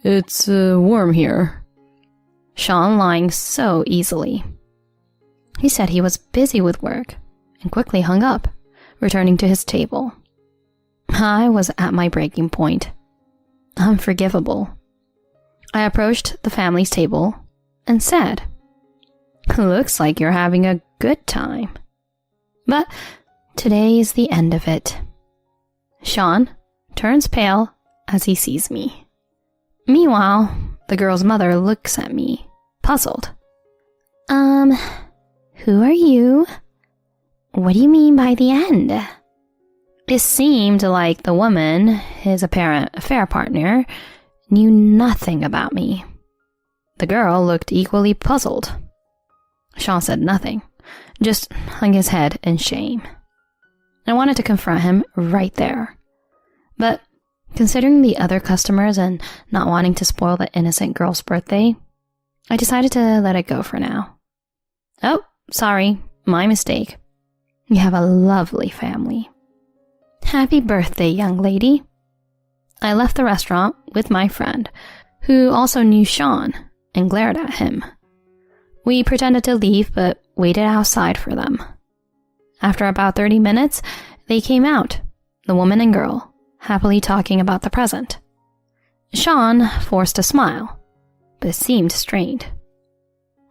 It's warm here. Sean lying so easily. He said he was busy with work and quickly hung up, returning to his table. I was at my breaking point. Unforgivable. I approached the family's table and said, "Looks like you're having a good time. But today is the end of it." Sean turns pale as he sees me. Meanwhile, the girl's mother looks at me, puzzled. Who are you? What do you mean by the end? It seemed like the woman, his apparent affair partner, knew nothing about me. The girl looked equally puzzled. Sean said nothing, just hung his head in shame. I wanted to confront him right there. But considering the other customers and not wanting to spoil the innocent girl's birthday, I decided to let it go for now. Oh, sorry, my mistake. You have a lovely family. Happy birthday, young lady. I left the restaurant with my friend, who also knew Sean, and glared at him. We pretended to leave, but waited outside for them. After about 30 minutes, they came out, the woman and girl, happily talking about the present. Sean forced a smile, but seemed strained.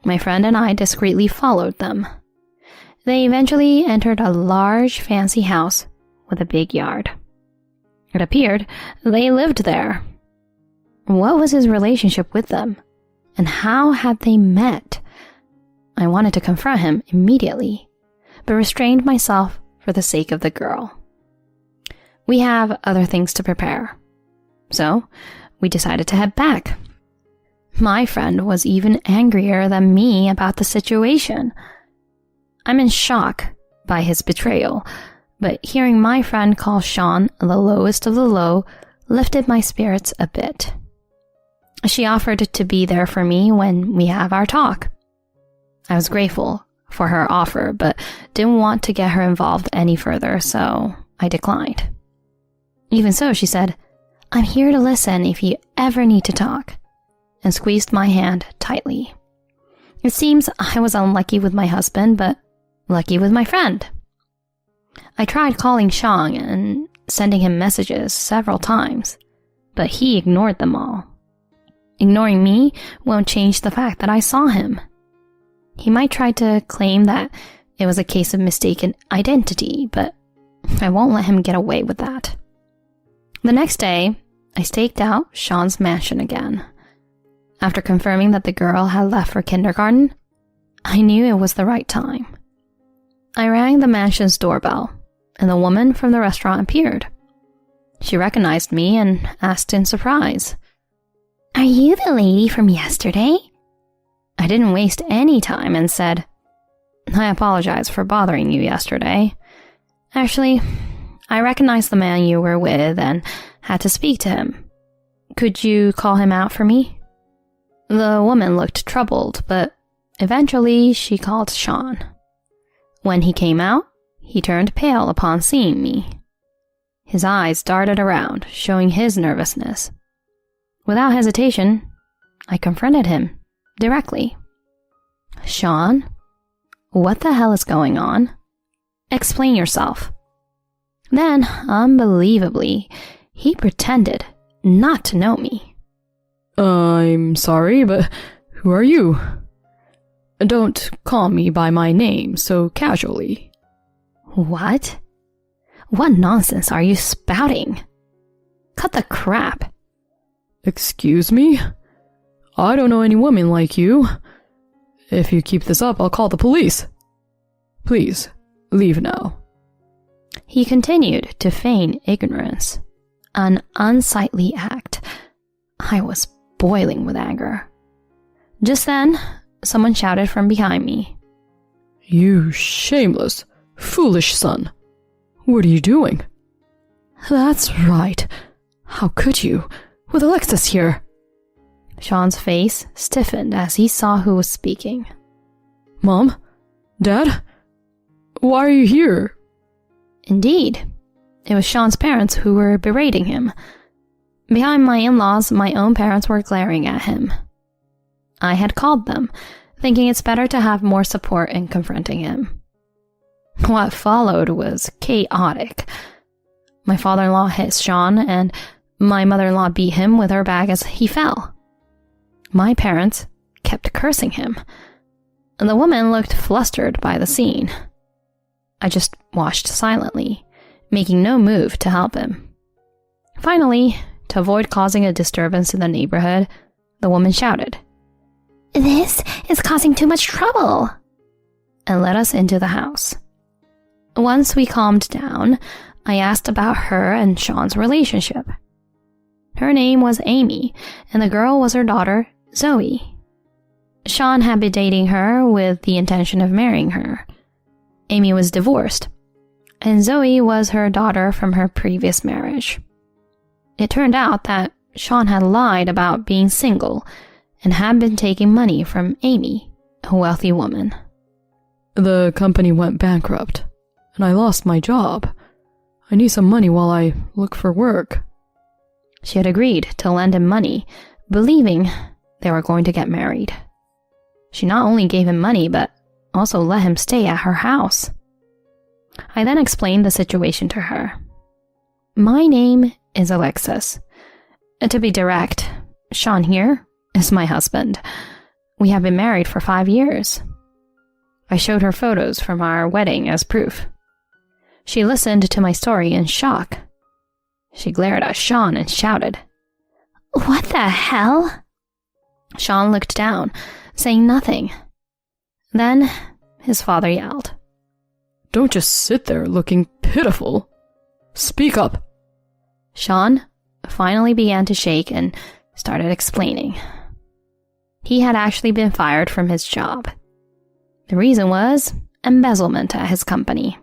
My friend and I discreetly followed them. They eventually entered a large, fancy house with a big yard. It appeared they lived there. What was his relationship with them, and how had they met? I wanted to confront him immediately, but restrained myself for the sake of the girl. We have other things to prepare, so we decided to head back. My friend was even angrier than me about the situation. I'm in shock by his betrayal, but hearing my friend call Sean the lowest of the low lifted my spirits a bit. She offered to be there for me when we have our talk. I was grateful for her offer, but didn't want to get her involved any further, so I declined. Even so, she said, "I'm here to listen if you ever need to talk," and squeezed my hand tightly. It seems I was unlucky with my husband, but lucky with my friend. I tried calling Sean and sending him messages several times, but he ignored them all. Ignoring me won't change the fact that I saw him. He might try to claim that It was a case of mistaken identity, but I won't let him get away with that. The next day, I staked out Sean's mansion again. After confirming that the girl had left for kindergarten, I knew it was the right time. I rang the mansion's doorbell, and the woman from the restaurant appeared. She recognized me and asked in surprise, "Are you the lady from yesterday?" I didn't waste any time and said, "I apologize for bothering you yesterday. Actually, I recognized the man you were with and had to speak to him. Could you call him out for me?" The woman looked troubled, but eventually she called Sean. When he came out, he turned pale upon seeing me. His eyes darted around, showing his nervousness. Without hesitation, I confronted him directly. "Sean, what the hell is going on? Explain yourself." Then, unbelievably, he pretended not to know me. I'm sorry, but who are you? Don't call me by my name so casually. What? What nonsense are you spouting? Cut the crap. Excuse me? I don't know any woman like you. If you keep this up, I'll call the police. Please, leave now. He continued to feign ignorance, an unsightly act. I was boiling with anger. Just then, someone shouted from behind me. You shameless, foolish son. What are you doing? That's right. How could you, with Alexis here? Sean's face stiffened as he saw who was speaking. Mom? Dad? Why are you here? Indeed, it was Sean's parents who were berating him. Behind my in-laws, my own parents were glaring at him. I had called them, thinking it's better to have more support in confronting him. What followed was chaotic. My father-in-law hit Sean, and my mother-in-law beat him with her bag as he fell. My parents kept cursing him, and the woman looked flustered by the scene. I just watched silently, making no move to help him. Finally, to avoid causing a disturbance in the neighborhood, the woman shouted, "This is causing too much trouble," and led us into the house. Once we calmed down, I asked about her and Sean's relationship. Her name was Amy, and the girl was her daughter, Zoe. Sean had been dating her with the intention of marrying her. Amy was divorced, and Zoe was her daughter from her previous marriage. It turned out that Sean had lied about being single and had been taking money from Amy, a wealthy woman. The company went bankrupt, and I lost my job. I need some money while I look for work. She had agreed to lend him money, believing they were going to get married. She not only gave him money, but also let him stay at her house. I then explained the situation to her. My name is Alexis. And to be direct, Sean here is my husband. We have been married for 5 years. I showed her photos from our wedding as proof. She listened to my story in shock. She glared at Sean and shouted, "What the hell?" Sean looked down, saying nothing. Then his father yelled, Don't just sit there looking pitiful. Speak up. Sean finally began to shake and started explaining. He had actually been fired from his job. The reason was embezzlement at his company.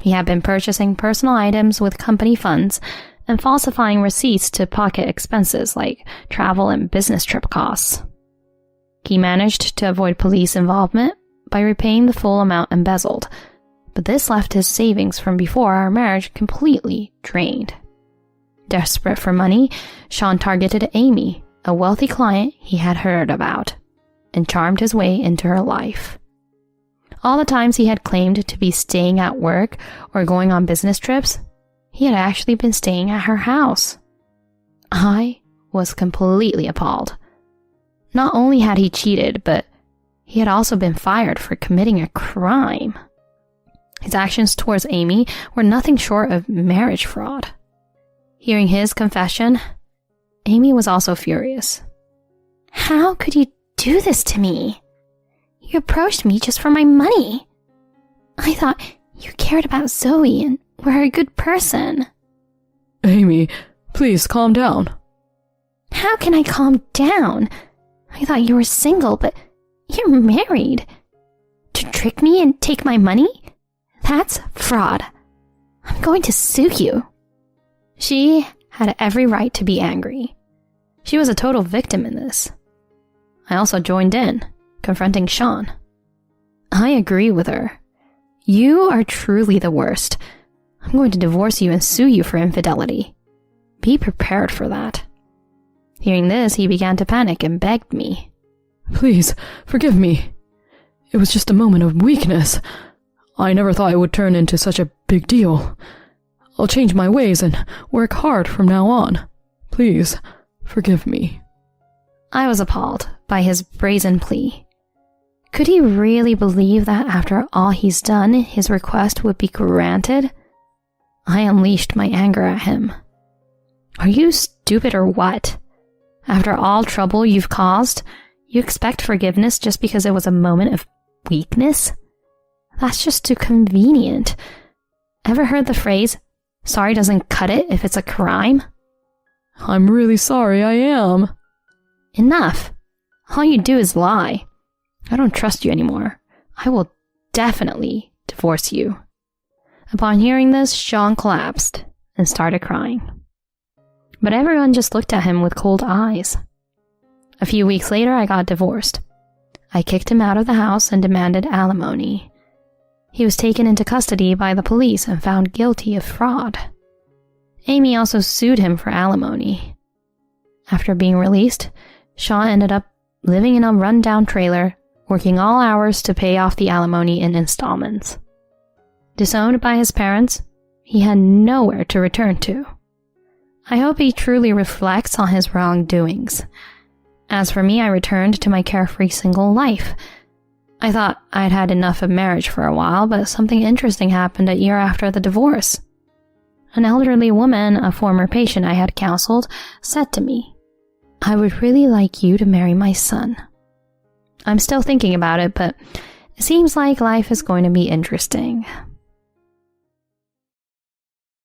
He had been purchasing personal items with company funds and falsifying receipts to pocket expenses like travel and business trip costs. He managed to avoid police involvement by repaying the full amount embezzled, but this left his savings from before our marriage completely drained. Desperate for money, Sean targeted Amy, a wealthy client he had heard about, and charmed his way into her life. All the times he had claimed to be staying at work or going on business trips, he had actually been staying at her house. I was completely appalled. Not only had he cheated, but he had also been fired for committing a crime. His actions towards Amy were nothing short of marriage fraud. Hearing his confession, Amy was also furious. How could you do this to me? You approached me just for my money. I thought you cared about Zoe and were a good person. Amy, please calm down. How can I calm down? I thought you were single, but you're married. To trick me and take my money? That's fraud. I'm going to sue you. She had every right to be angry. She was a total victim in this. I also joined in, confronting Sean. I agree with her. You are truly the worst. I'm going to divorce you and sue you for infidelity. Be prepared for that. Hearing this, he began to panic and begged me. Please, forgive me. It was just a moment of weakness. I never thought it would turn into such a big deal. I'll change my ways and work hard from now on. Please, forgive me. I was appalled by his brazen plea. Could he really believe that after all he's done, his request would be granted? I unleashed my anger at him. Are you stupid or what? After all trouble you've caused, you expect forgiveness just because it was a moment of weakness? That's just too convenient. Ever heard the phrase, sorry doesn't cut it if it's a crime? I'm really sorry, I am. Enough. All you do is lie. I don't trust you anymore. I will definitely divorce you. Upon hearing this, Sean collapsed and started crying. But everyone just looked at him with cold eyes. A few weeks later, I got divorced. I kicked him out of the house and demanded alimony. He was taken into custody by the police and found guilty of fraud. Amy also sued him for alimony. After being released, Sean ended up living in a rundown trailer, working all hours to pay off the alimony in installments. Disowned by his parents, he had nowhere to return to. I hope he truly reflects on his wrongdoings. As for me, I returned to my carefree single life. I thought I'd had enough of marriage for a while, but something interesting happened a year after the divorce. An elderly woman, a former patient I had counseled, said to me, I would really like you to marry my son. I'm still thinking about it, but it seems like life is going to be interesting.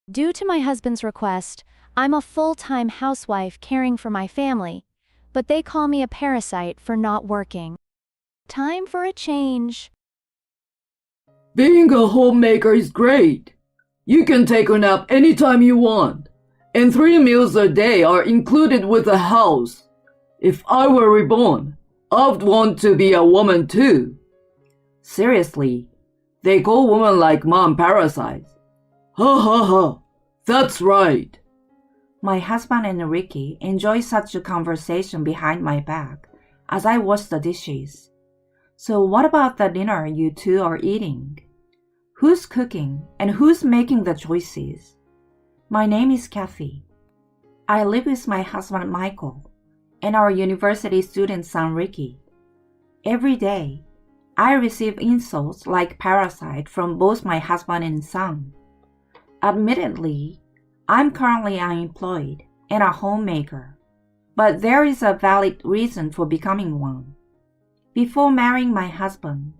Due to my husband's request, I'm a full-time housewife caring for my family, but they call me a parasite for not working. Time for a change. Being a homemaker is great. You can take a nap anytime you want, and 3 meals a day are included with the house. If I were reborn, I'd want to be a woman too. Seriously, they call women like mom parasites. Ha ha ha, that's right. My husband and Ricky enjoy such a conversation behind my back as I wash the dishes. So what about the dinner you two are eating? Who's cooking and who's making the choices? My name is Kathy. I live with my husband Michael and our university student son Ricky. Every day, I receive insults like parasite from both my husband and son. Admittedly, I'm currently unemployed and a homemaker, but there is a valid reason for becoming one. Before marrying my husband,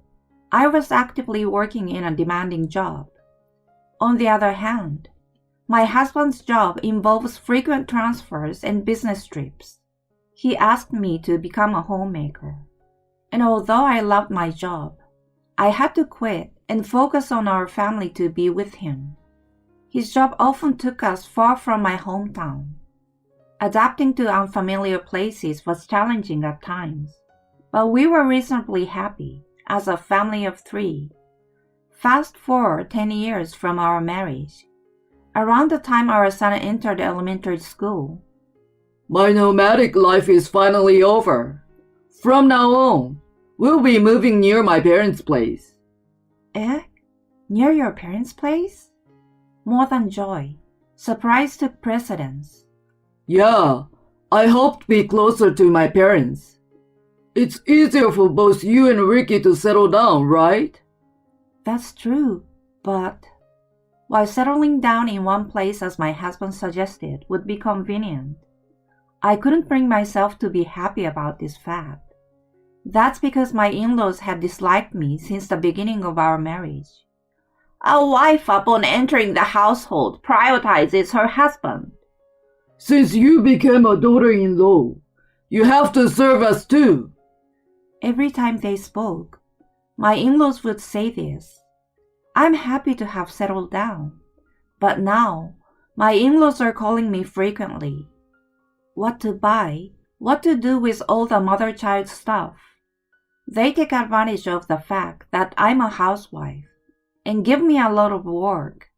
I was actively working in a demanding job. On the other hand, my husband's job involves frequent transfers and business trips. He asked me to become a homemaker, and although I loved my job, I had to quit and focus on our family to be with him. His job often took us far from my hometown. Adapting to unfamiliar places was challenging at times, but we were reasonably happy as a family of 3. Fast forward 10 years from our marriage. Around the time our son entered elementary school, My nomadic life is finally over. From now on, we'll be moving near my parents' place. Near your parents' place? More than joy, surprise took precedence. Yeah, I hope to be closer to my parents. It's easier for both you and Ricky to settle down, right? That's true, but while settling down in one place as my husband suggested would be convenient, I couldn't bring myself to be happy about this fact. That's because my in-laws had disliked me since the beginning of our marriage. A wife upon entering the household prioritizes her husband. Since you became a daughter-in-law, you have to serve us too. Every time they spoke, my in-laws would say this. I'm happy to have settled down, but now my in-laws are calling me frequently. What to buy, what to do with all the mother-child stuff. They take advantage of the fact that I'm a housewife and give me a lot of work.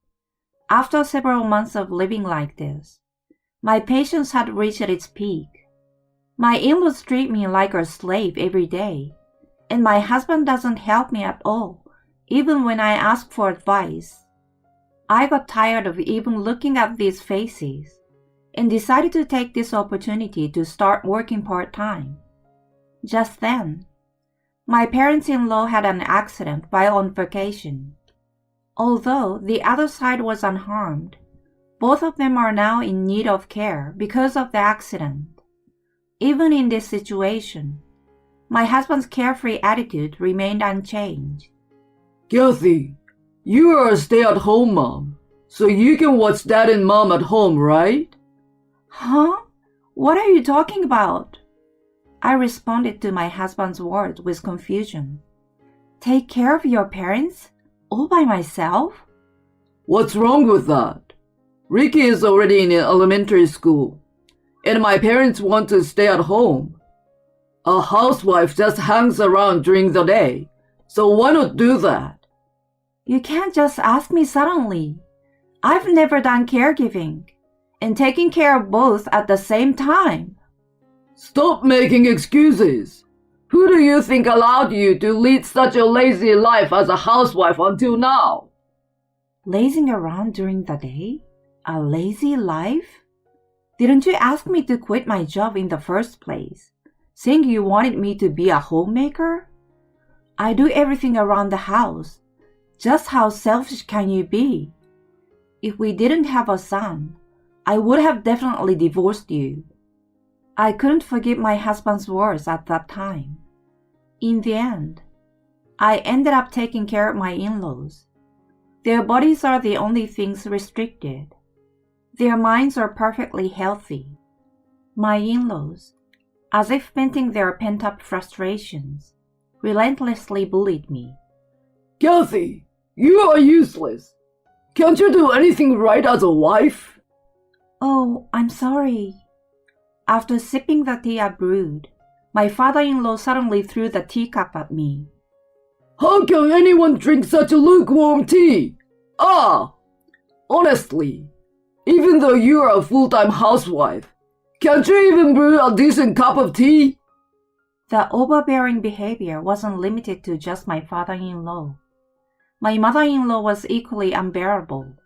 After several months of living like this, my patience had reached its peak. My in-laws treat me like a slave every day, and my husband doesn't help me at all, even when I ask for advice. I got tired of even looking at these faces and decided to take this opportunity to start working part-time. Just then, my parents-in-law had an accident while on vacation. Although the other side was unharmed, both of them are now in need of care because of the accident. Even in this situation, my husband's carefree attitude remained unchanged. Kathy, you are a stay-at-home mom, so you can watch dad and mom at home, right? Huh? What are you talking about? I responded to my husband's words with confusion. Take care of your parents? All by myself? What's wrong with that? Ricky is already in elementary school, and my parents want to stay at home. A housewife just hangs around during the day, so why not do that? You can't just ask me suddenly. I've never done caregiving, and taking care of both at the same time. Stop making excuses. Who do you think allowed you to lead such a lazy life as a housewife until now? Lazing around during the day? A lazy life? Didn't you ask me to quit my job in the first place, saying you wanted me to be a homemaker? I do everything around the house. Just how selfish can you be? If we didn't have a son, I would have definitely divorced you. I couldn't forgive my husband's words at that time. In the end, I ended up taking care of my in-laws. Their bodies are the only things restricted. Their minds are perfectly healthy. My in-laws, as if venting their pent-up frustrations, relentlessly bullied me. Kathy, you are useless. Can't you do anything right as a wife? Oh, I'm sorry. After sipping the tea I brewed, my father-in-law suddenly threw the teacup at me. How can anyone drink such lukewarm tea? Honestly, even though you are a full-time housewife, can't you even brew a decent cup of tea? The overbearing behavior wasn't limited to just my father-in-law. My mother-in-law was equally unbearable.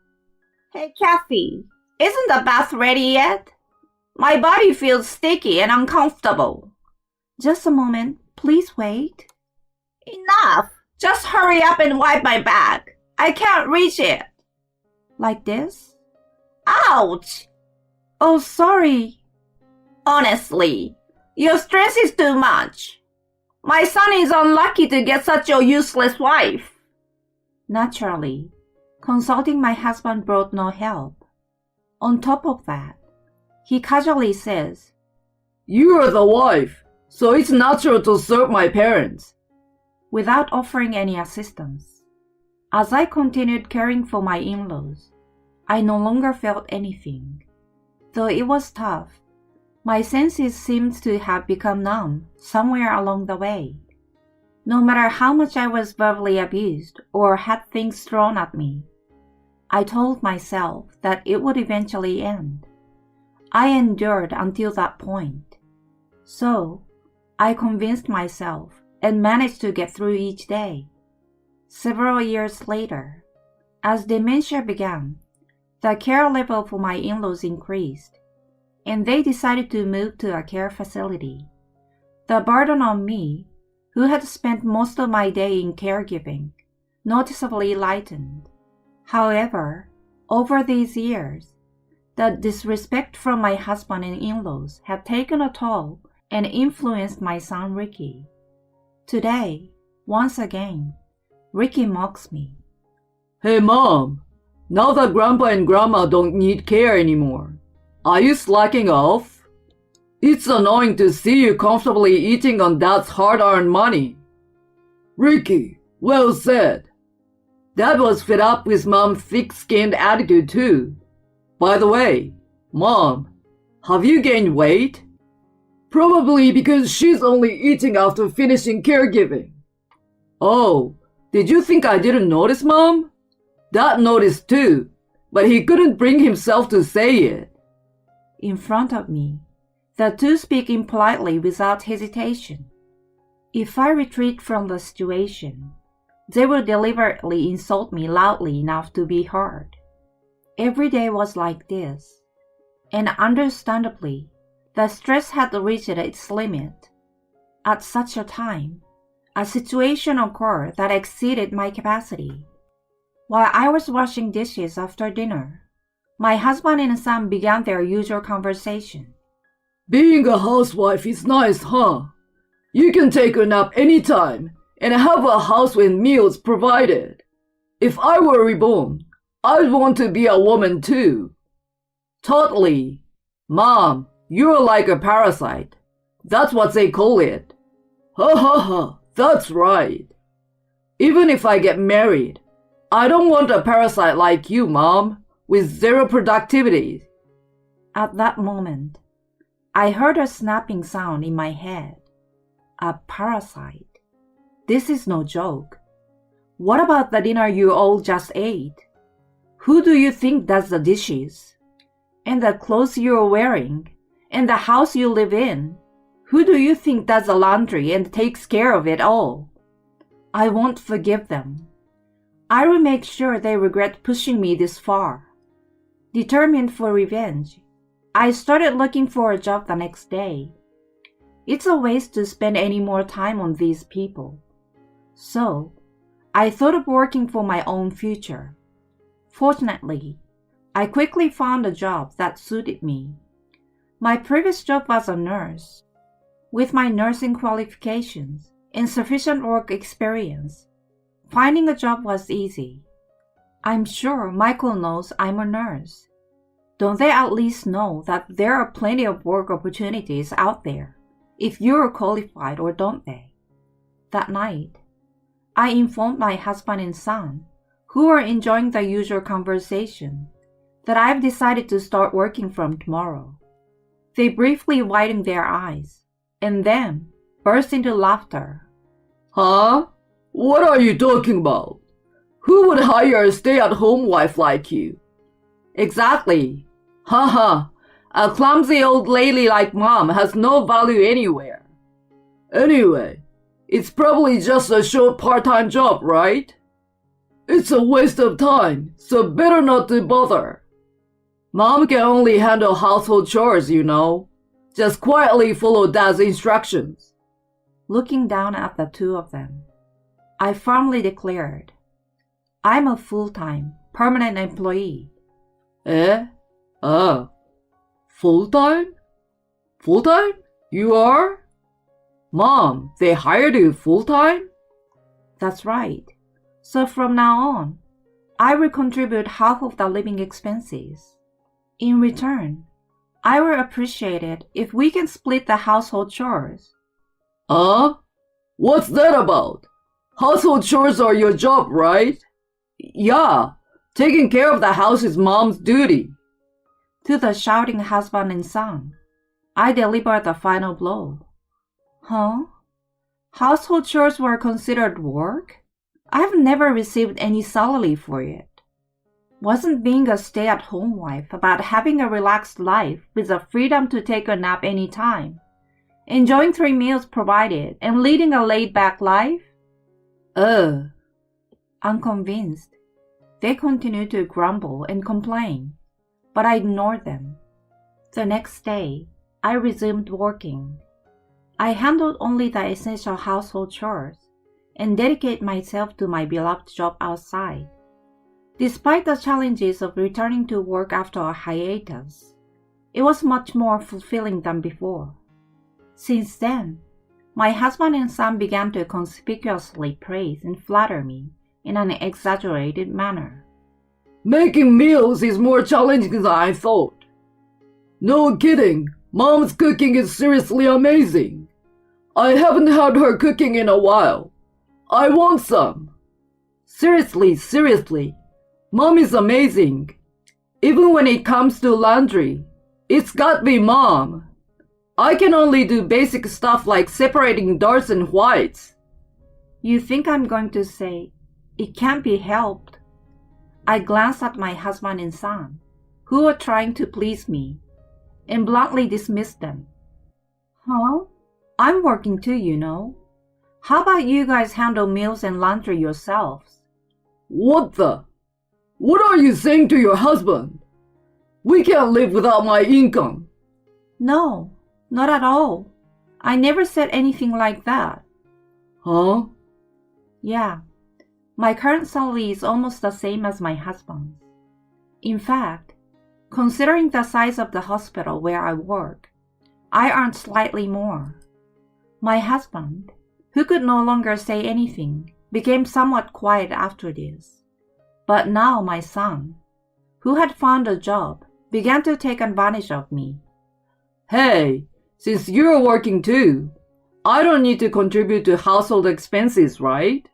Hey, Kathy, isn't the bath ready yet? My body feels sticky and uncomfortable. Just a moment, please wait. Enough! Just hurry up and wipe my back. I can't reach it. Like this? Ouch! Oh, sorry. Honestly, your stress is too much. My son is unlucky to get such a useless wife. Naturally, consulting my husband brought no help. On top of that, he casually says, You are the wife, so it's natural to serve my parents, without offering any assistance. As I continued caring for my in-laws, I no longer felt anything. Though it was tough, my senses seemed to have become numb somewhere along the way. No matter how much I was verbally abused or had things thrown at me, I told myself that it would eventually end. I endured until that point. So, I convinced myself and managed to get through each day. Several years later, as dementia began, the care level for my in-laws increased, and they decided to move to a care facility. The burden on me, who had spent most of my day in caregiving, noticeably lightened. However, over these years, the disrespect from my husband and in-laws had taken a toll and influenced my son Ricky. Today, once again, Ricky mocks me. Hey Mom, now that Grandpa and Grandma don't need care anymore, are you slacking off? It's annoying to see you comfortably eating on Dad's hard-earned money. Ricky, well said. Dad was fed up with Mom's thick-skinned attitude too. By the way, Mom, have you gained weight? Probably because she's only eating after finishing caregiving. Oh, did you think I didn't notice, Mom? Dad noticed too, but he couldn't bring himself to say it. In front of me, the two speak impolitely without hesitation. If I retreat from the situation, they will deliberately insult me loudly enough to be heard. Every day was like this, and understandably, the stress had reached its limit. At such a time, a situation occurred that exceeded my capacity. While I was washing dishes after dinner, my husband and son began their usual conversation. Being a housewife is nice, huh? You can take a nap anytime and have a house with meals provided. If I were reborn, I'd want to be a woman too. Totally. Mom, you're like a parasite. That's what they call it. Ha ha ha, that's right. Even if I get married, I don't want a parasite like you, Mom, with zero productivity. At that moment, I heard a snapping sound in my head. A parasite. This is no joke. What about the dinner you all just ate? Who do you think does the dishes? And the clothes you're wearing? And the house you live in? Who do you think does the laundry and takes care of it all? I won't forgive them. I will make sure they regret pushing me this far. Determined for revenge, I started looking for a job the next day. It's a waste to spend any more time on these people. So, I thought of working for my own future. Fortunately, I quickly found a job that suited me. My previous job was a nurse. With my nursing qualifications and sufficient work experience, finding a job was easy. I'm sure Michael knows I'm a nurse. Don't they at least know that there are plenty of work opportunities out there, if you're qualified, or don't they? That night, I informed my husband and son, who were enjoying the usual conversation, that I've decided to start working from tomorrow. They briefly widened their eyes, and then burst into laughter. Huh? What are you talking about? Who would hire a stay-at-home wife like you? Exactly. Haha, a clumsy old lady like Mom has no value anywhere. Anyway, it's probably just a short part-time job, right? It's a waste of time, so better not to bother. Mom can only handle household chores, you know. Just quietly follow Dad's instructions. Looking down at the two of them, I firmly declared, I'm a full-time, permanent employee. Eh? Full-time? Full-time? You are? Mom, they hired you full-time? That's right. So from now on, I will contribute half of the living expenses. In return, I will appreciate it if we can split the household chores. What's that about? Household chores are your job, right? Yeah, taking care of the house is Mom's duty. To the shouting husband and son, I delivered the final blow. Huh? Household chores were considered work? I've never received any salary for it. Wasn't being a stay-at-home wife about having a relaxed life with the freedom to take a nap anytime, enjoying 3 meals provided, and leading a laid-back life? Unconvinced, they continued to grumble and complain, but I ignored them. The next day, I resumed working. I handled only the essential household chores and dedicate myself to my beloved job outside. Despite the challenges of returning to work after a hiatus, it was much more fulfilling than before. Since then, my husband and son began to conspicuously praise and flatter me in an exaggerated manner. Making meals is more challenging than I thought. No kidding, Mom's cooking is seriously amazing. I haven't had her cooking in a while. I want some. Seriously, Mom is amazing. Even when it comes to laundry, it's got to be Mom. I can only do basic stuff like separating darks and whites. You think I'm going to say, it can't be helped? I glanced at my husband and son, who were trying to please me, and bluntly dismissed them. Huh? I'm working too, you know. How about you guys handle meals and laundry yourselves? What are you saying to your husband? We can't live without my income. No, not at all. I never said anything like that. Huh? Yeah, my current salary is almost the same as my husband's. In fact, considering the size of the hospital where I work, I earn slightly more. My husband, who could no longer say anything, became somewhat quiet after this. But now my son, who had found a job, began to take advantage of me. Hey, since you're working too, I don't need to contribute to household expenses, right?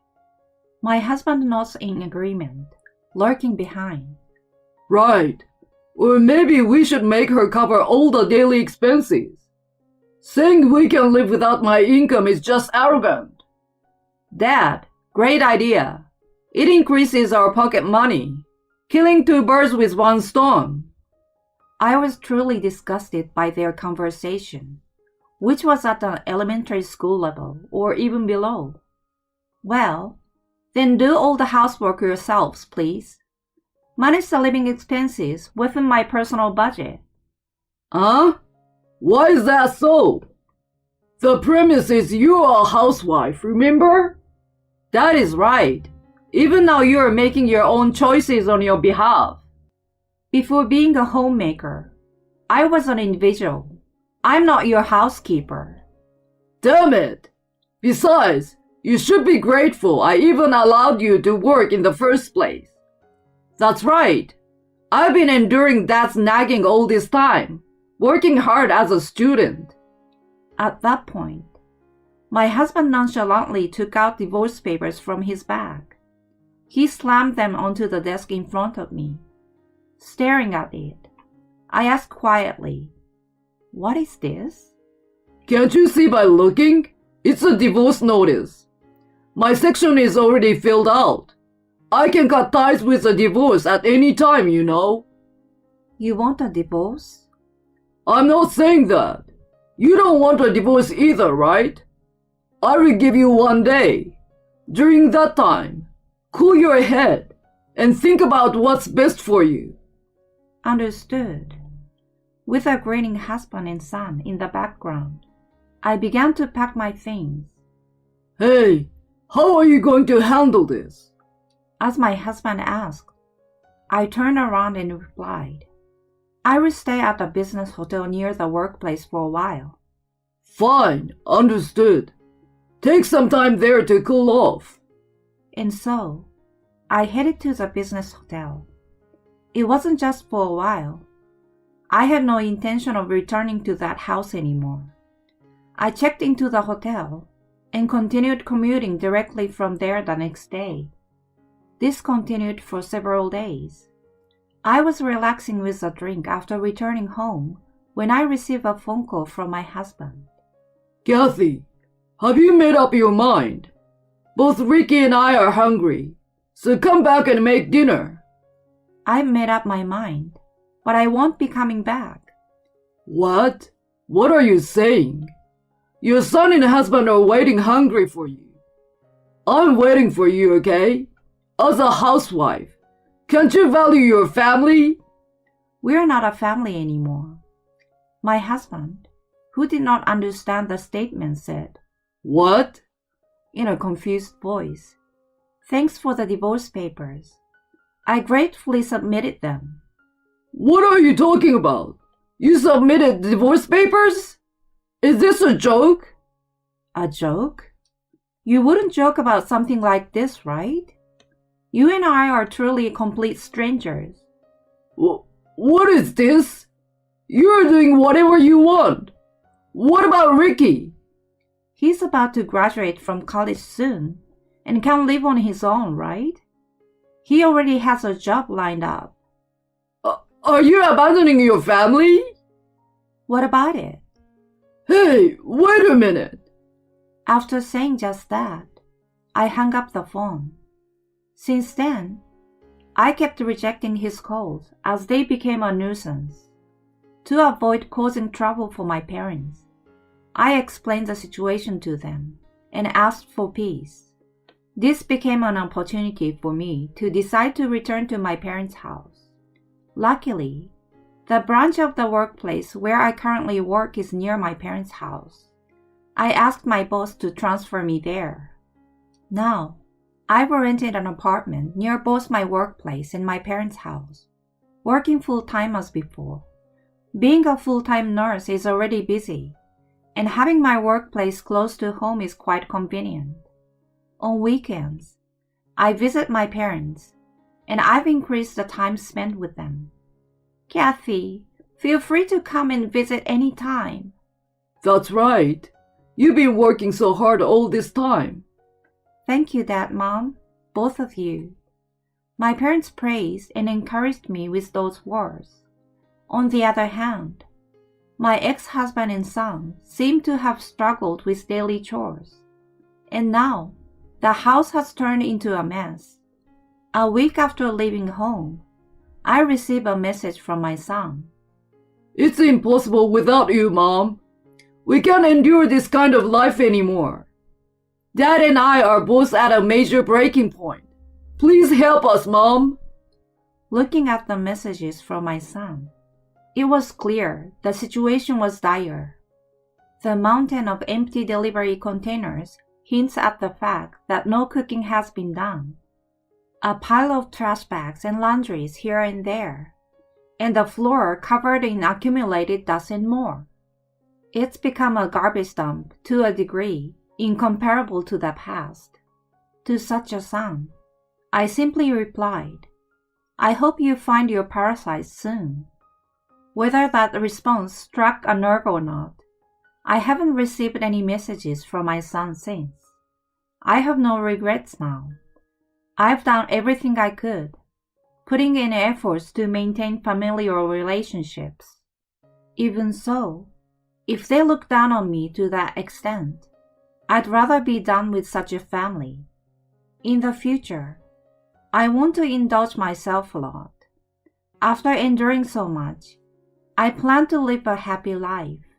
My husband nods in agreement, lurking behind. Right. Or maybe we should make her cover all the daily expenses. Saying we can live without my income is just arrogant. Dad, great idea. It increases our pocket money, killing two birds with one stone. I was truly disgusted by their conversation, which was at an elementary school level or even below. Well, then do all the housework yourselves, please. Manage the living expenses within my personal budget. Huh? Why is that so? The premise is you're a housewife, remember? That is right. Even now you're making your own choices on your behalf. Before being a homemaker, I was an individual. I'm not your housekeeper. Damn it! Besides, you should be grateful I even allowed you to work in the first place. That's right. I've been enduring Dad's nagging all this time, working hard as a student. At that point, my husband nonchalantly took out divorce papers from his bag. He slammed them onto the desk in front of me. Staring at it, I asked quietly, "What is this?" Can't you see by looking? It's a divorce notice. My section is already filled out. I can cut ties with a divorce at any time, you know. You want a divorce? I'm not saying that. You don't want a divorce either, right? I will give you 1 day. During that time, cool your head and think about what's best for you. Understood. With a grinning husband and son in the background, I began to pack my things. Hey, how are you going to handle this? As my husband asked, I turned around and replied, I will stay at a business hotel near the workplace for a while. Fine, understood. Take some time there to cool off. And so, I headed to the business hotel. It wasn't just for a while. I had no intention of returning to that house anymore. I checked into the hotel and continued commuting directly from there the next day. This continued for several days. I was relaxing with a drink after returning home when I received a phone call from my husband. Kathy, have you made up your mind? Both Ricky and I are hungry, so come back and make dinner. I've made up my mind, but I won't be coming back. What? What are you saying? Your son and husband are waiting hungry for you. I'm waiting for you, okay? As a housewife, can't you value your family? We're not a family anymore. My husband, who did not understand the statement, said, What? in a confused voice. Thanks for the divorce papers. I gratefully submitted them. What are you talking about? You submitted divorce papers? Is this a joke? A joke? You wouldn't joke about something like this, right? You and I are truly complete strangers. What is this? You're doing whatever you want. What about Ricky? He's about to graduate from college soon and can live on his own, right? He already has a job lined up. Are you abandoning your family? What about it? Hey, wait a minute. After saying just that, I hung up the phone. Since then, I kept rejecting his calls as they became a nuisance. To avoid causing trouble for my parents, I explained the situation to them and asked for peace. This became an opportunity for me to decide to return to my parents' house. Luckily, the branch of the workplace where I currently work is near my parents' house. I asked my boss to transfer me there. Now, I've rented an apartment near both my workplace and my parents' house, working full-time as before. Being a full-time nurse is already busy, and having my workplace close to home is quite convenient. On weekends, I visit my parents, and I've increased the time spent with them. Kathy, feel free to come and visit any time. That's right. You've been working so hard all this time. Thank you, Dad, Mom, both of you. My parents praised and encouraged me with those words. On the other hand, my ex-husband and son seem to have struggled with daily chores. And now, the house has turned into a mess. A week after leaving home, I received a message from my son. It's impossible without you, Mom. We can't endure this kind of life anymore. Dad and I are both at a major breaking point. Please help us, Mom. Looking at the messages from my son, it was clear the situation was dire. The mountain of empty delivery containers hints at the fact that no cooking has been done. A pile of trash bags and laundries here and there, and the floor covered in accumulated dust and more. It's become a garbage dump to a degree incomparable to the past. To such a son, I simply replied, I hope you find your parasite soon. Whether that response struck a nerve or not, I haven't received any messages from my son since. I have no regrets now. I've done everything I could, putting in efforts to maintain familial relationships. Even so, if they look down on me to that extent, I'd rather be done with such a family. In the future, I want to indulge myself a lot. After enduring so much, I plan to live a happy life.